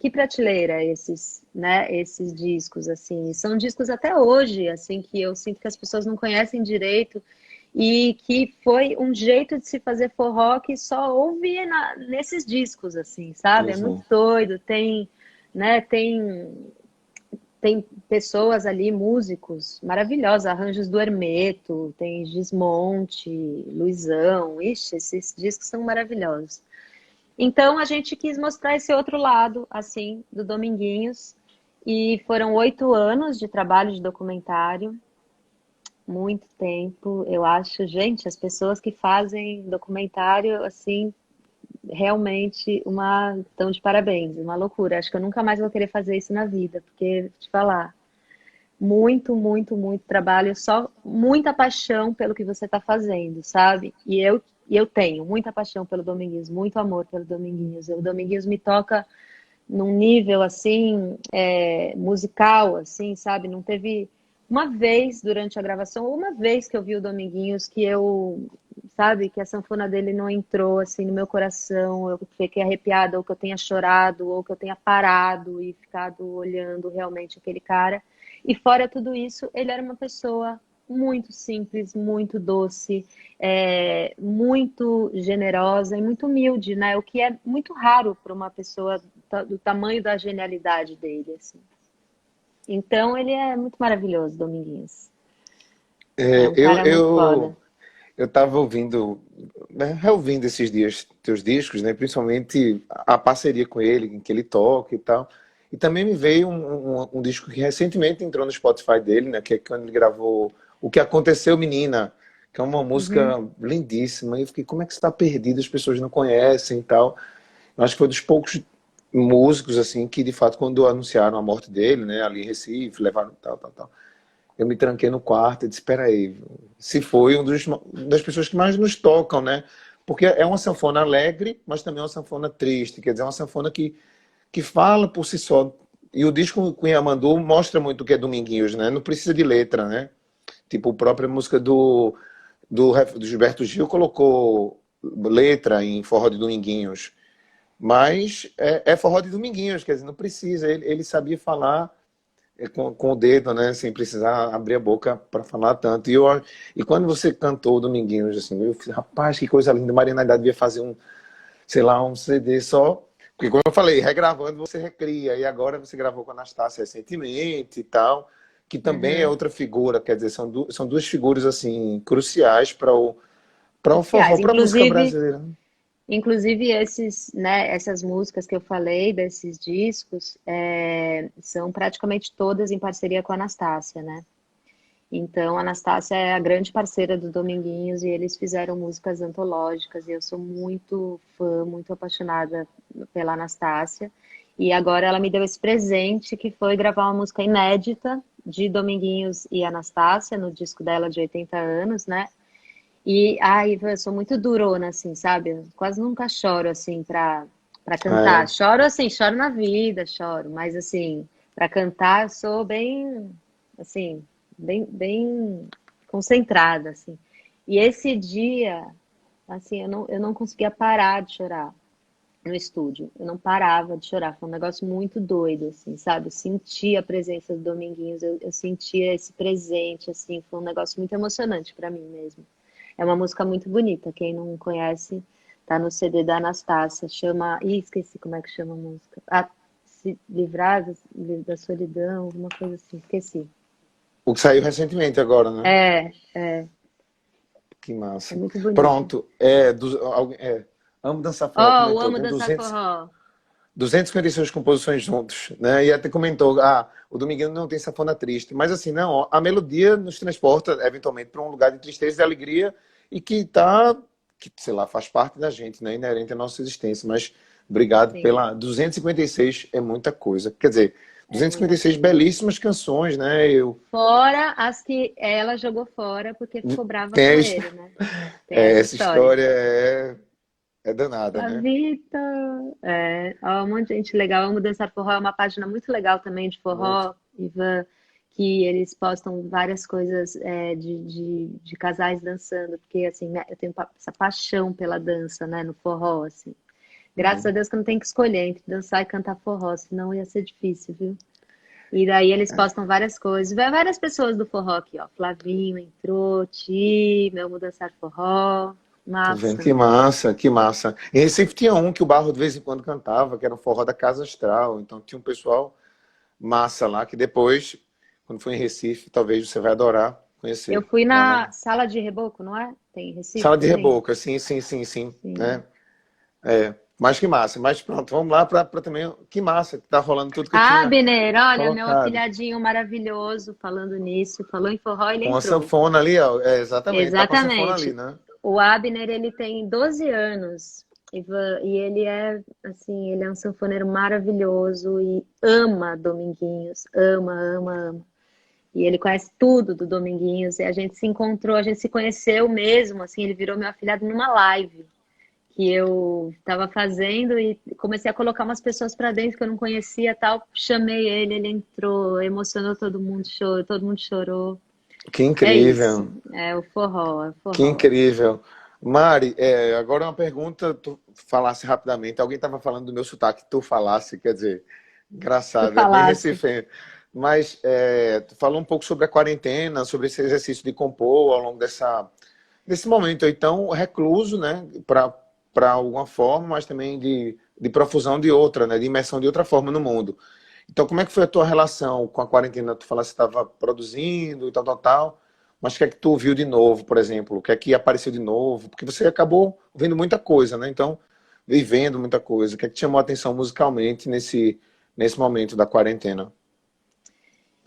prateleira esses, né, esses discos, assim. São discos até hoje, assim, que eu sinto que as pessoas não conhecem direito e que foi um jeito de se fazer forró que só ouve nesses discos, assim, sabe? É Pois muito é. doido. Né, tem pessoas ali, músicos maravilhosos, arranjos do Hermeto, tem Gismonte, Luizão, ixi, esses discos são maravilhosos. Então a gente quis mostrar esse outro lado, assim, do Dominguinhos, e foram 8 anos de trabalho de documentário, muito tempo, eu acho, gente, as pessoas que fazem documentário, assim, realmente estão de parabéns, uma loucura. Acho que eu nunca mais vou querer fazer isso na vida, porque, vou te falar, muito, muito, muito trabalho, só muita paixão pelo que você está fazendo, sabe? E eu tenho muita paixão pelo Dominguinhos, muito amor pelo Dominguinhos. O Dominguinhos me toca num nível assim, musical, assim, sabe? Não teve uma vez durante a gravação, ou uma vez que eu vi o Dominguinhos que sabe, que a sanfona dele não entrou assim no meu coração, eu fiquei arrepiada, ou que eu tenha chorado, ou que eu tenha parado e ficado olhando realmente aquele cara. E fora tudo isso, ele era uma pessoa muito simples, muito doce, muito generosa e muito humilde, né? O que é muito raro para uma pessoa do tamanho da genialidade dele, assim. Então, ele é muito maravilhoso, Dominguinhos. É É, um cara muito foda. eu tava ouvindo, né, reouvindo esses dias teus discos, né? Principalmente a parceria com ele, em que ele toca e tal. E também me veio um disco que recentemente entrou no Spotify dele, né? Que é quando ele gravou O Que Aconteceu, Menina, que é uma Uhum, música lindíssima. E eu fiquei, como é que está perdido? As pessoas não conhecem e tal. Eu acho que foi dos poucos músicos, assim, que de fato, quando anunciaram a morte dele, né? Ali em Recife, levaram tal, tal, tal. Eu me tranquei no quarto e disse, espera aí, se foi das pessoas que mais nos tocam, né? Porque é uma sanfona alegre, mas também é uma sanfona triste, quer dizer, é uma sanfona que fala por si só. E o disco que Cunha mandou mostra muito o que é Dominguinhos, né? Não precisa de letra, né? Tipo, a própria música do Gilberto Gil colocou letra em Forró de Dominguinhos. Mas é Forró de Dominguinhos, quer dizer, não precisa. Ele sabia falar com o dedo, né? Sem precisar abrir a boca para falar tanto. E quando você cantou Dominguinhos, assim, eu falei, rapaz, que coisa linda. Mariana Idade devia fazer sei lá, um CD só. Porque, como eu falei, regravando você recria. E agora você gravou com a Anastácia recentemente e tal, que também é uhum. outra figura. Quer dizer, são duas figuras, assim, cruciais para o forró, Cruciais. para a música brasileira. Inclusive essas músicas que eu falei, desses discos, são praticamente todas em parceria com a Anastácia, né? Então, a Anastácia é a grande parceira do Dominguinhos e eles fizeram músicas antológicas e eu sou muito fã, muito apaixonada pela Anastácia. E agora ela me deu esse presente que foi gravar uma música inédita de Dominguinhos e Anastácia no disco dela de 80 anos, né? E ai, eu sou muito durona, assim, sabe? Eu quase nunca choro assim pra cantar. É, Choro assim, choro na vida, choro, mas assim, pra cantar eu sou bem assim, bem concentrada, assim. E esse dia, assim, eu não conseguia parar de chorar no estúdio. Eu não parava de chorar. Foi um negócio muito doido, assim, sabe? Eu sentia a presença do Dominguinhos, eu sentia esse presente, assim, foi um negócio muito emocionante pra mim mesmo. É uma música muito bonita. Quem não conhece, tá no CD da Anastácia. Chama. Ih, esqueci como é que chama a música. Ah, se livrar da solidão, alguma coisa assim. Esqueci. o que saiu recentemente agora, né? É Que é massa. muito bonita. Pronto. Amo Dançar Forró Oh, eu comentou. amo Tem dançar forró. 256 composições juntos, né? E até comentou, o Dominguinho não tem sanfona triste. Mas assim, não, a melodia nos transporta eventualmente para um lugar de tristeza e alegria e que, sei lá, faz parte da gente, né? Inerente à nossa existência. Mas obrigado Sim, pela 256 é muita coisa. Quer dizer, é muita 256 coisa. belíssimas canções, né? Fora as que ela jogou fora porque ficou brava com Tem ele, né? Tem essa essa história. história é danada, né? Flavita, ó, um monte de gente legal. Amo Dançar Forró é uma página muito legal também de Muito. forró, Ivan, que eles postam várias coisas de casais dançando, porque assim, né, eu tenho essa paixão pela dança, né, no forró, assim. Graças a Deus que eu não tenho que escolher entre dançar e cantar forró, senão ia ser difícil, viu? E daí eles postam várias coisas. Vai várias pessoas do forró aqui, ó. Flavinho entrou, Ti, meu Amo Dançar Forró. Tô vendo Massa. que massa, que massa. Em Recife tinha um que o Barro de vez em quando cantava, que era um forró da Casa Astral. Então tinha um pessoal massa lá, que depois, quando for em Recife, talvez você vai adorar Eu conhecer. fui Lá na na Sala de Reboco, não é? Tem em Recife Sala de também? Reboca, sim, sim, sim, sim. Sim. Né? É, mas que massa. Mas pronto, vamos lá para também. Que massa, que tá rolando tudo que eu Ah, tinha Abner, olha, meu colocado. afilhadinho maravilhoso, falando nisso, falou em forró, ele Com a entrou. sanfona ali, ó. Exatamente, tá com a sanfona ali, Exatamente. né? O Abner, ele tem 12 anos, Ivan, e ele é, assim, ele é um sanfoneiro maravilhoso e ama Dominguinhos, ama, ama, ama. E ele conhece tudo do Dominguinhos, e a gente se encontrou, a gente se conheceu mesmo, assim, ele virou meu afilhado numa live que eu estava fazendo e comecei a colocar umas pessoas para dentro que eu não conhecia, tal, chamei ele, ele entrou, emocionou todo mundo chorou. Que É isso, incrível. é o forró, é o Que forró. incrível. Mari, agora uma pergunta, tu falasse rapidamente. Alguém estava falando do meu sotaque, tu falasse, quer dizer, Tu engraçado, é bem falasse. recifense. Mas tu falou um pouco sobre a quarentena, sobre esse exercício de compor ao longo desse momento aí tão recluso, né? Para alguma forma, mas também de profusão de outra, né? De imersão de outra forma no mundo. Então, como é que foi a tua relação com a quarentena? Tu falaste que estava produzindo e tal, tal, tal. Mas o que é que tu viu de novo, por exemplo? O que é que apareceu de novo? Porque você acabou vendo muita coisa, né? Então, vivendo muita coisa. O que é que te chamou a atenção musicalmente nesse momento da quarentena?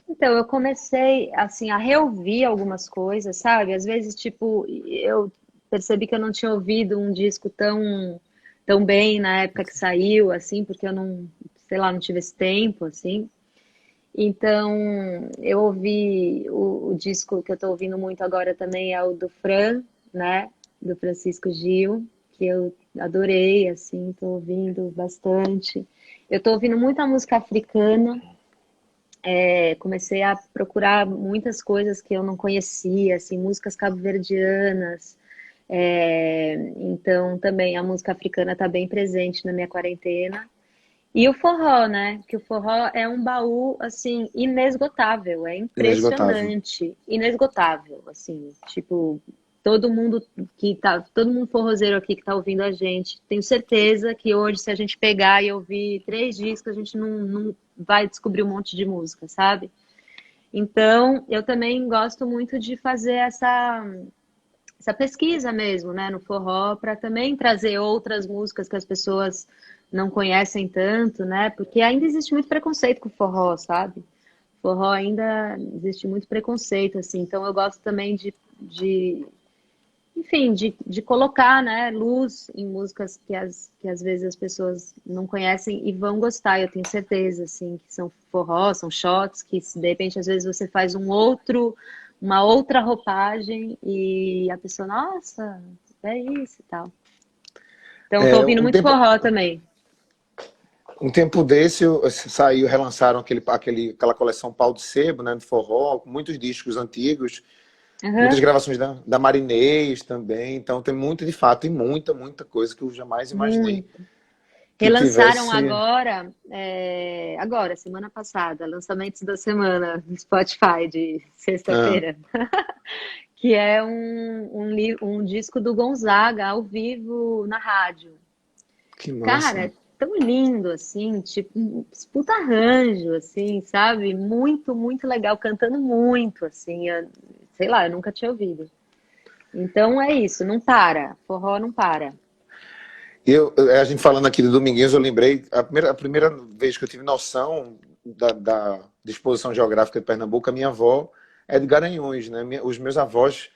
Então, eu comecei, assim, a reouvir algumas coisas, sabe? Às vezes, tipo, eu percebi que eu não tinha ouvido um disco tão bem na época que saiu, assim, porque eu não, sei lá, não tive esse tempo, assim. Então, eu ouvi o disco que eu tô ouvindo muito agora também é o do Fran, né? Do Francisco Gil, que eu adorei, assim, tô ouvindo bastante. Eu tô ouvindo muita música africana, comecei a procurar muitas coisas que eu não conhecia, assim, músicas cabo-verdianas. Então, também a música africana está bem presente na minha quarentena. E o forró, né? Que o forró é um baú, assim, inesgotável, é Inesgotável. impressionante, inesgotável, assim, tipo, todo mundo forrozeiro aqui que tá ouvindo a gente, tenho certeza que hoje, se a gente pegar e ouvir 3 discos, a gente não vai descobrir um monte de música, sabe? Então, eu também gosto muito de fazer essa pesquisa mesmo, né, no forró, para também trazer outras músicas que as pessoas não conhecem tanto, né? Porque ainda existe muito preconceito com o forró, sabe? Forró ainda existe muito preconceito, assim. Então eu gosto também enfim, de colocar, né, luz em músicas que às vezes as pessoas não conhecem e vão gostar, eu tenho certeza, assim, que são forró, são shots, que de repente às vezes você faz uma outra roupagem e a pessoa, nossa, é isso e tal. Então tô É, ouvindo muito forró também. um tempo desse saiu, relançaram aquela coleção Pau de Sebo, né, de forró, com muitos discos antigos, muitas Aham, gravações da Marinês também. Então tem muito, de fato, e muita coisa que eu jamais imaginei muito. que Relançaram tivesse. agora, semana passada, lançamentos da semana no Spotify de Ah, sexta-feira, que é um disco do Gonzaga ao vivo na rádio. que Cara, massa. é tão lindo assim, tipo, um puta arranjo, assim, sabe? Muito, muito legal, cantando muito, assim, sei lá, eu nunca tinha ouvido. Então é isso, não para, forró não para. A gente falando aqui do Dominguinhos, eu lembrei, a primeira vez que eu tive noção da disposição geográfica de Pernambuco, a minha avó é de Garanhuns, né? Os meus avós.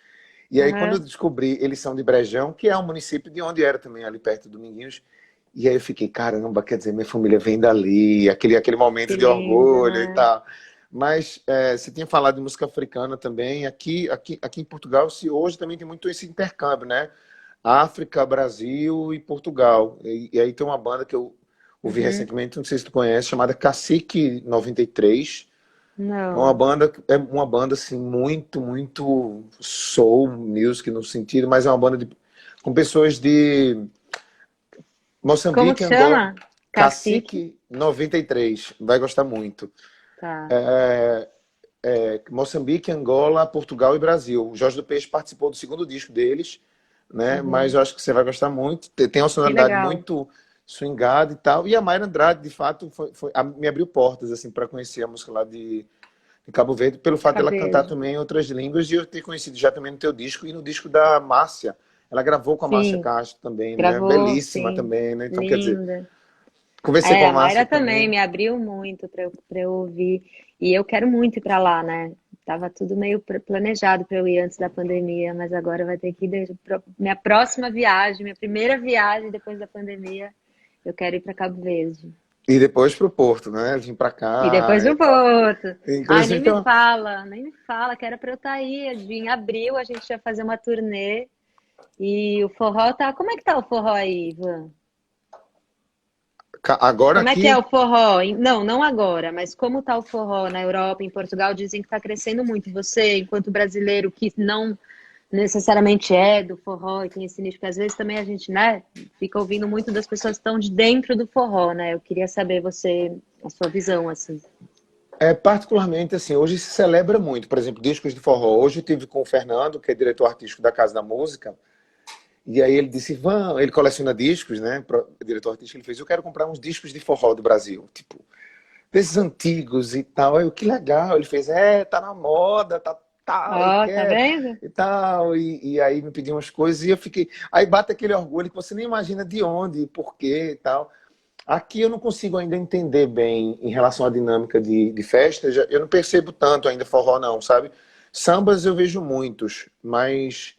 E aí, quando eu Aham, descobri, eles são de Brejão, que é um município de onde era também, ali perto do Dominguinhos. E aí eu fiquei, caramba, quer dizer, minha família vem dali, aquele que momento de lindo, orgulho e né? tal. Mas você tinha falado de música africana também. Aqui em Portugal, se hoje também tem muito esse intercâmbio, né? África, Brasil e Portugal. E aí tem uma banda que eu ouvi Uhum. recentemente, não sei se tu conhece, chamada Cacique 93. Não. É uma banda assim muito soul music no sentido, mas é uma banda com pessoas de Como Moçambique, que Angola, chama? Cacique? Cacique 93, vai gostar muito. Tá. Moçambique, Angola, Portugal e Brasil. O Jorge do Peixe participou do segundo disco deles, né? Mas Uhum. eu acho que você vai gostar muito. Tem uma Que sonoridade legal. muito swingada e tal. E a Mayra Andrade, de fato, me abriu portas assim para conhecer a música lá de Cabo Verde, pelo fato dela cantar Cabejo. também em outras línguas e eu ter conhecido já também no teu disco e no disco da Márcia. Ela gravou com a Márcia Sim, Castro também, né? gravou, Belíssima sim. também, né? Então, quer dizer, Linda. conversei com a A Márcia Mayra também também. me abriu muito para eu ouvir. E eu quero muito ir para lá, né? Tava tudo meio planejado para eu ir antes da pandemia, mas agora vai ter que ir. Minha próxima viagem, minha primeira viagem depois da pandemia, eu quero ir para Cabo Verde. E depois pro Porto, né? Vim pra E cá depois e o tal. Porto. Ai, Inclusive, então, nem me fala, que era pra eu estar aí. Em abril a gente ia fazer uma turnê e o forró tá. Como é que tá o forró aí, Ivan? agora Como é que é aqui, o forró? Não, não agora, mas como tá o forró na Europa, em Portugal? Dizem que tá crescendo muito. Você, enquanto brasileiro que não necessariamente é do forró e tem esse nicho, porque às vezes também a gente, né, fica ouvindo muito das pessoas que estão de dentro do forró, né? Eu queria saber a sua visão, assim. Particularmente, assim, hoje se celebra muito, por exemplo, discos de forró. Hoje eu tive com o Fernando, que é diretor artístico da Casa da Música, e aí ele disse, vamos, ele coleciona discos, né? Diretor artístico, ele fez, eu quero comprar uns discos de forró do Brasil, tipo, desses antigos e tal. Aí eu, que legal, ele fez, tá na moda, tá tal, e Ó, tá quero, vendo? e tal, e aí me pediu umas coisas, e eu fiquei, aí bate aquele orgulho que você nem imagina de onde, por quê e tal. Aqui eu não consigo ainda entender bem em relação à dinâmica de festa. Eu não percebo tanto ainda forró, não, sabe? Sambas eu vejo muitos, mas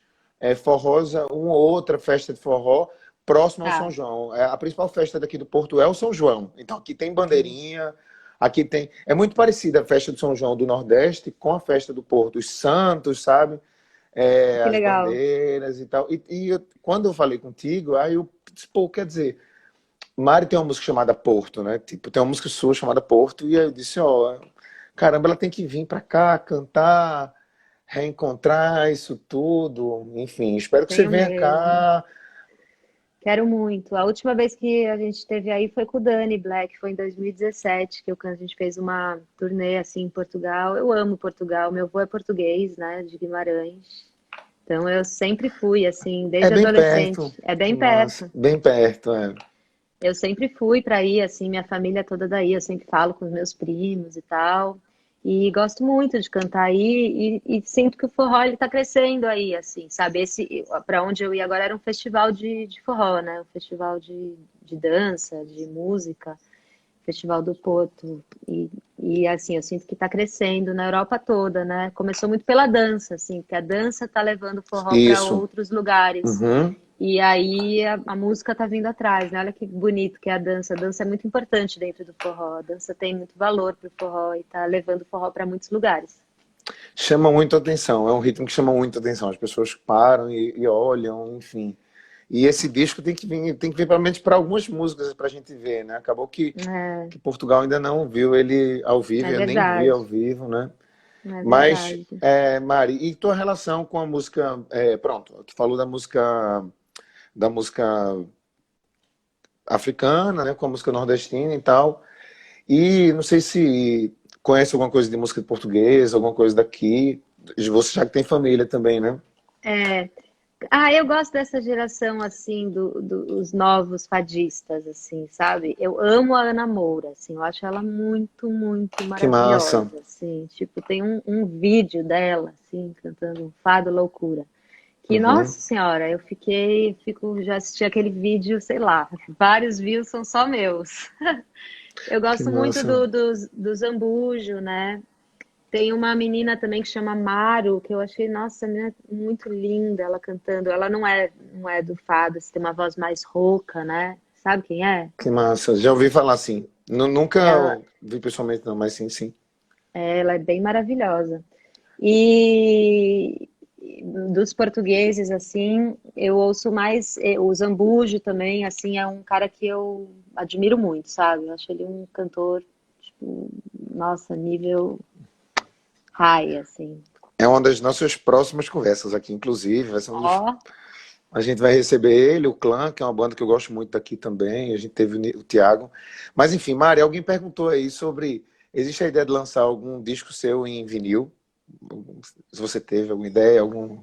forrós, uma ou outra festa de forró próximo ao São Tá. João. A principal festa daqui do Porto é o São João. Então aqui tem bandeirinha, aqui tem. É muito parecida a festa do São João do Nordeste com a festa do Porto, os santos, sabe? Que As legal. bandeiras e tal. Quando eu falei contigo, aí eu disse, pô, quer dizer. Mari tem uma música chamada Porto, né? Tipo, tem uma música sua chamada Porto, e aí eu disse, ó, caramba, ela tem que vir pra cá, cantar, reencontrar isso tudo. Enfim, espero que você Tenho venha mesmo. cá. Quero muito. A última vez que a gente esteve aí foi com o Dani Black, foi em 2017, a gente fez uma turnê assim em Portugal. Eu amo Portugal, meu avô é português, né, de Guimarães. Então eu sempre fui assim, É desde bem perto. adolescente. É Que bem massa. perto. Bem perto, é. Eu sempre fui para ir, assim, minha família é toda daí, eu sempre falo com os meus primos e tal. E gosto muito de cantar aí e sinto que o forró ele tá crescendo aí, assim, sabe? Esse para onde eu ia agora era um festival de forró, né? Um festival de dança, de música, Festival do Porto. E assim, eu sinto que está crescendo na Europa toda, né? Começou muito pela dança, assim, porque a dança tá levando o forró para Isso. outros lugares. Uhum. E aí a música tá vindo atrás, né? Olha que bonito que é a dança. A dança é muito importante dentro do forró. A dança tem muito valor pro forró e tá levando o forró para muitos lugares. Chama muito atenção. É um ritmo que chama muito atenção. As pessoas param e olham, enfim. E esse disco tem que vir pelo menos para algumas músicas para a gente ver, né? Acabou É, que Portugal ainda não viu ele ao vivo, é eu nem vi ao verdade. vivo, né? É Mas, verdade. Mari, e tua relação com a música? Pronto, tu falou da música africana, né? Com a música nordestina e tal. E não sei se conhece alguma coisa de música portuguesa, alguma coisa daqui. Você já que tem família também, né? É, eu gosto dessa geração, assim, dos novos fadistas, assim, sabe? Eu amo a Ana Moura, assim, eu acho ela muito, muito Que massa. maravilhosa, assim. Tipo, tem um vídeo dela, assim, cantando um fado loucura. Que, Uhum. nossa senhora, já assisti aquele vídeo, sei lá, vários views são só meus. Eu Que gosto muito massa. do Zambujo, né? Tem uma menina também que chama Maru, que eu achei, nossa, a menina é muito linda ela cantando. Ela não é do fado, assim, tem uma voz mais rouca, né? Sabe quem é? Que massa. Já ouvi falar assim. Nunca Ela, vi pessoalmente, não, mas sim, sim. ela é bem maravilhosa. E dos portugueses, assim, eu ouço mais o Zambujo também, assim, é um cara que eu admiro muito, sabe? Eu acho ele um cantor, tipo, nossa, nível high, assim. É uma das nossas próximas conversas aqui, inclusive. Vai ser Ó, A gente vai receber ele, o Clã, que é uma banda que eu gosto muito daqui também. A gente teve o Thiago. Mas enfim, Mari, alguém perguntou aí sobre. Existe a ideia de lançar algum disco seu em vinil? Se você teve alguma ideia, algum.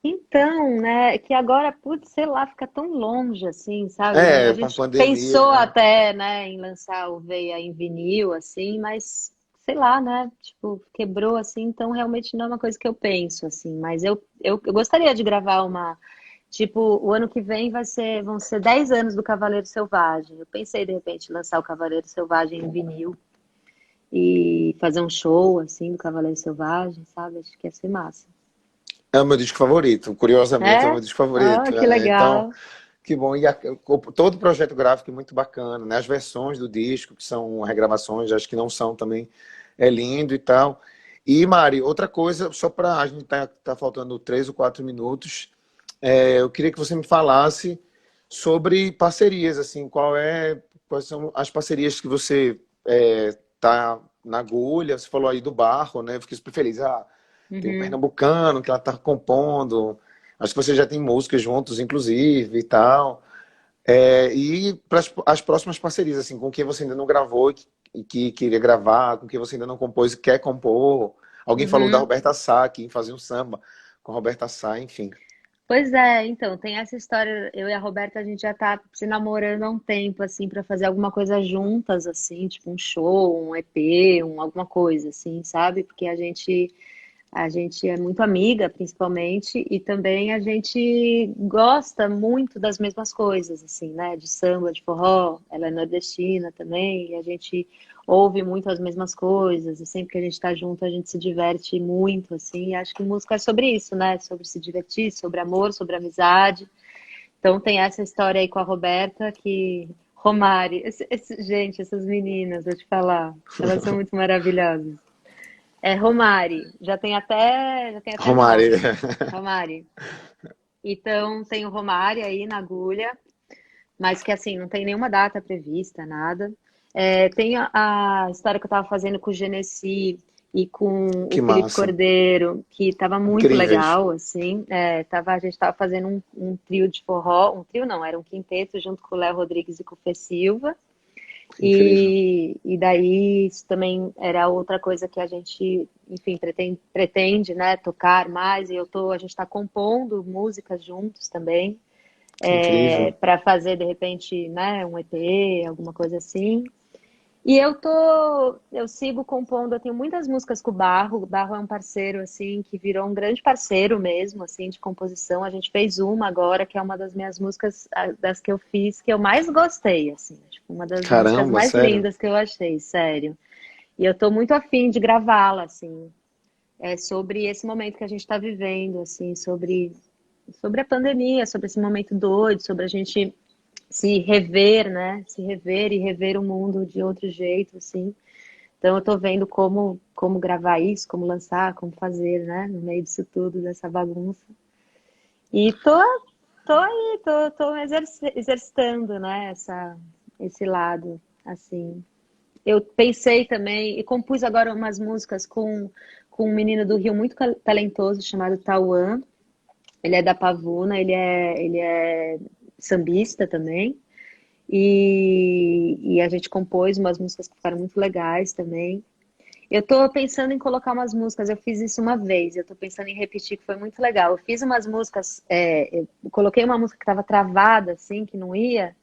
então, né, que agora, putz, sei lá, fica tão longe assim, sabe? A Com a gente pandemia, pensou né? até, né, em lançar o Veia em vinil, assim, mas sei lá, né? Tipo, quebrou assim, então realmente não é uma coisa que eu penso, assim, mas eu gostaria de gravar uma. Tipo, o ano que vem vão ser 10 anos do Cavaleiro Selvagem. Eu pensei, de repente, lançar o Cavaleiro Selvagem em vinil e fazer um show, assim, do Cavaleiro Selvagem, sabe? Acho que ia ser massa. É o meu disco favorito. Curiosamente, é o É? meu disco Ah, favorito. que Então, legal. que bom. Todo o projeto gráfico é muito bacana, né? As versões do disco, que são regravações, acho que não são também, é lindo e tal. E, Mari, outra coisa, só para a gente tá faltando 3 ou 4 minutos, eu queria que você me falasse sobre parcerias, assim, quais são as parcerias que você tá na agulha. Você falou aí do Barro, né? Eu fiquei super feliz. Tem o Uhum. Pernambucano que ela tá compondo. Acho que você já tem músicas juntos, inclusive, e tal. E para as próximas parcerias, assim, com quem você ainda não gravou e que queria gravar, com quem você ainda não compôs e quer compor. Alguém falou da Uhum. Roberta Sá, que fazer um samba com a Roberta Sá, enfim. Pois é, então, tem essa história, eu e a Roberta, a gente já tá se namorando há um tempo, assim, pra fazer alguma coisa juntas, assim, tipo um show, um EP, alguma coisa, assim, sabe? Porque a gente é muito amiga, principalmente, e também a gente gosta muito das mesmas coisas, assim, né? De samba, de forró, ela é nordestina também, e a gente ouve muito as mesmas coisas, e sempre que a gente tá junto, a gente se diverte muito, assim, e acho que música é sobre isso, né? Sobre se divertir, sobre amor, sobre amizade. Então tem essa história aí com a Roberta que. Romari, gente, essas meninas, vou te falar, elas são muito maravilhosas. É Romari, já tem até Romário. nome. Romari. Então tem o Romari aí na agulha, mas que assim, não tem nenhuma data prevista, nada. Tem a história que eu estava fazendo com o Genesi e com o Que Felipe massa. Cordeiro, que estava muito Incríveis. legal, assim. A gente estava fazendo um trio de forró, um trio não, era um quinteto junto com o Léo Rodrigues e com o Fê Silva. Incrível. E daí isso também era outra coisa que a gente, enfim, pretende, né, tocar mais. A gente está compondo músicas juntos também, Que incrível. para fazer de repente, né, um EP, alguma coisa assim. E eu sigo compondo, eu tenho muitas músicas com o Barro. O Barro é um parceiro, assim, que virou um grande parceiro mesmo, assim, de composição. A gente fez uma agora, que é uma das minhas músicas, das que eu fiz, que eu mais gostei, assim. Tipo, uma das músicas Caramba, mais sério? lindas que eu achei, sério. E eu tô muito afim de gravá-la, assim. É sobre esse momento que a gente está vivendo, assim, sobre a pandemia, sobre esse momento doido, sobre a gente se rever, né? Se rever e rever o mundo de outro jeito, assim. Então eu tô vendo como gravar isso, como lançar, como fazer, né? No meio disso tudo, dessa bagunça. E tô aí, tô exercitando, né? Esse lado, assim. Eu pensei também e compus agora umas músicas com um menino do Rio muito talentoso chamado Tauan. Ele é da Pavuna, ele é sambista também. E a gente compôs umas músicas que ficaram muito legais também. Eu tô pensando em colocar umas músicas, eu fiz isso uma vez, eu tô pensando em repetir, que foi muito legal. Eu fiz umas músicas, eu coloquei uma música que estava travada, assim, que não ia,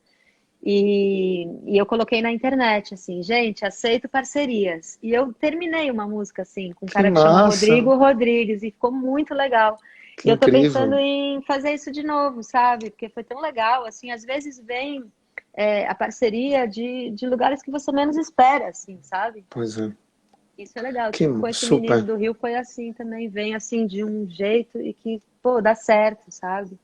e eu coloquei na internet, assim, gente, aceito parcerias. E eu terminei uma música, assim, com um Que cara que chama massa. Rodrigo Rodrigues, e ficou muito legal. E Que eu tô pensando incrível. em fazer isso de novo, sabe? Porque foi tão legal, assim, às vezes vem a parceria de lugares que você menos espera, assim, sabe? Pois é. Isso é legal. Que Tipo, com esse menino super. do Rio foi assim também, vem assim de um jeito e que, pô, dá certo, sabe?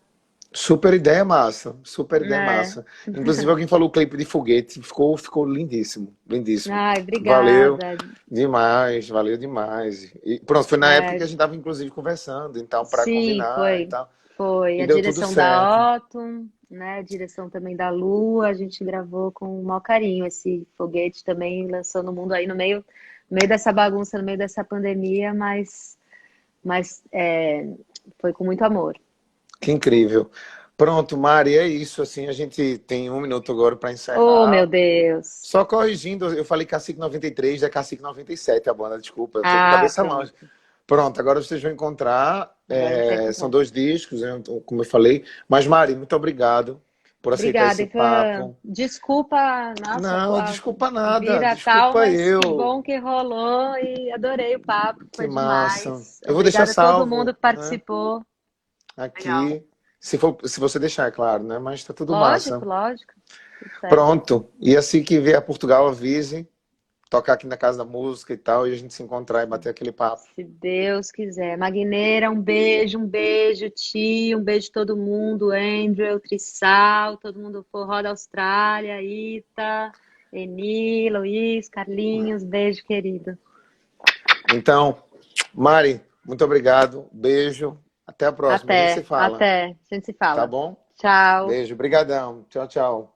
Super ideia massa, super ideia É. massa. Inclusive alguém falou o clipe de foguete, ficou lindíssimo, lindíssimo. Ai, Valeu obrigada. demais, valeu demais. E pronto, foi na época que É, a gente tava inclusive conversando, então para sim, combinar e foi. tal, Foi e a deu tudo direção certo. da Otton, né? A direção também da Lua, a gente gravou com o maior carinho esse foguete também lançou no mundo aí no meio dessa bagunça, no meio dessa pandemia, mas foi com muito amor. Que incrível. Pronto, Mari, é isso. Assim, a gente tem um minuto agora para Oh, meu encerrar. Deus. Só corrigindo, eu falei Cacique 93, é Cacique 97 a banda, desculpa, eu tô com a Ah, cabeça longe. pronto. Pronto, agora vocês vão encontrar. Agora a gente vai São encontrar. 2 discos, né, como eu falei. Mas, Mari, muito obrigado por aceitar Obrigada, esse Ivan. papo. Desculpa, nossa, Não, desculpa nada, vira tal, desculpa mas que eu. bom que rolou e adorei o papo, Que foi massa. demais. Eu vou deixar Obrigada a todo mundo salvo, que né, participou. Legal. aqui. Se você deixar, é claro, né? Mas tá tudo Lógico, massa. lógico. Tudo certo. Pronto. E assim que vier a Portugal, avise. Tocar aqui na Casa da Música e tal, e a gente se encontrar e bater aquele papo. Se Deus quiser. Magneira, um beijo, tio, um beijo todo mundo, Andrew, Trissal, todo mundo forró da Austrália, Ita, Eni, Luiz, Carlinhos, beijo, querido. Então, Mari, muito obrigado. Beijo. Até a próxima. A gente se Até, fala. até. A gente se Tá fala. bom? Tchau. Beijo. Brigadão. Tchau, tchau.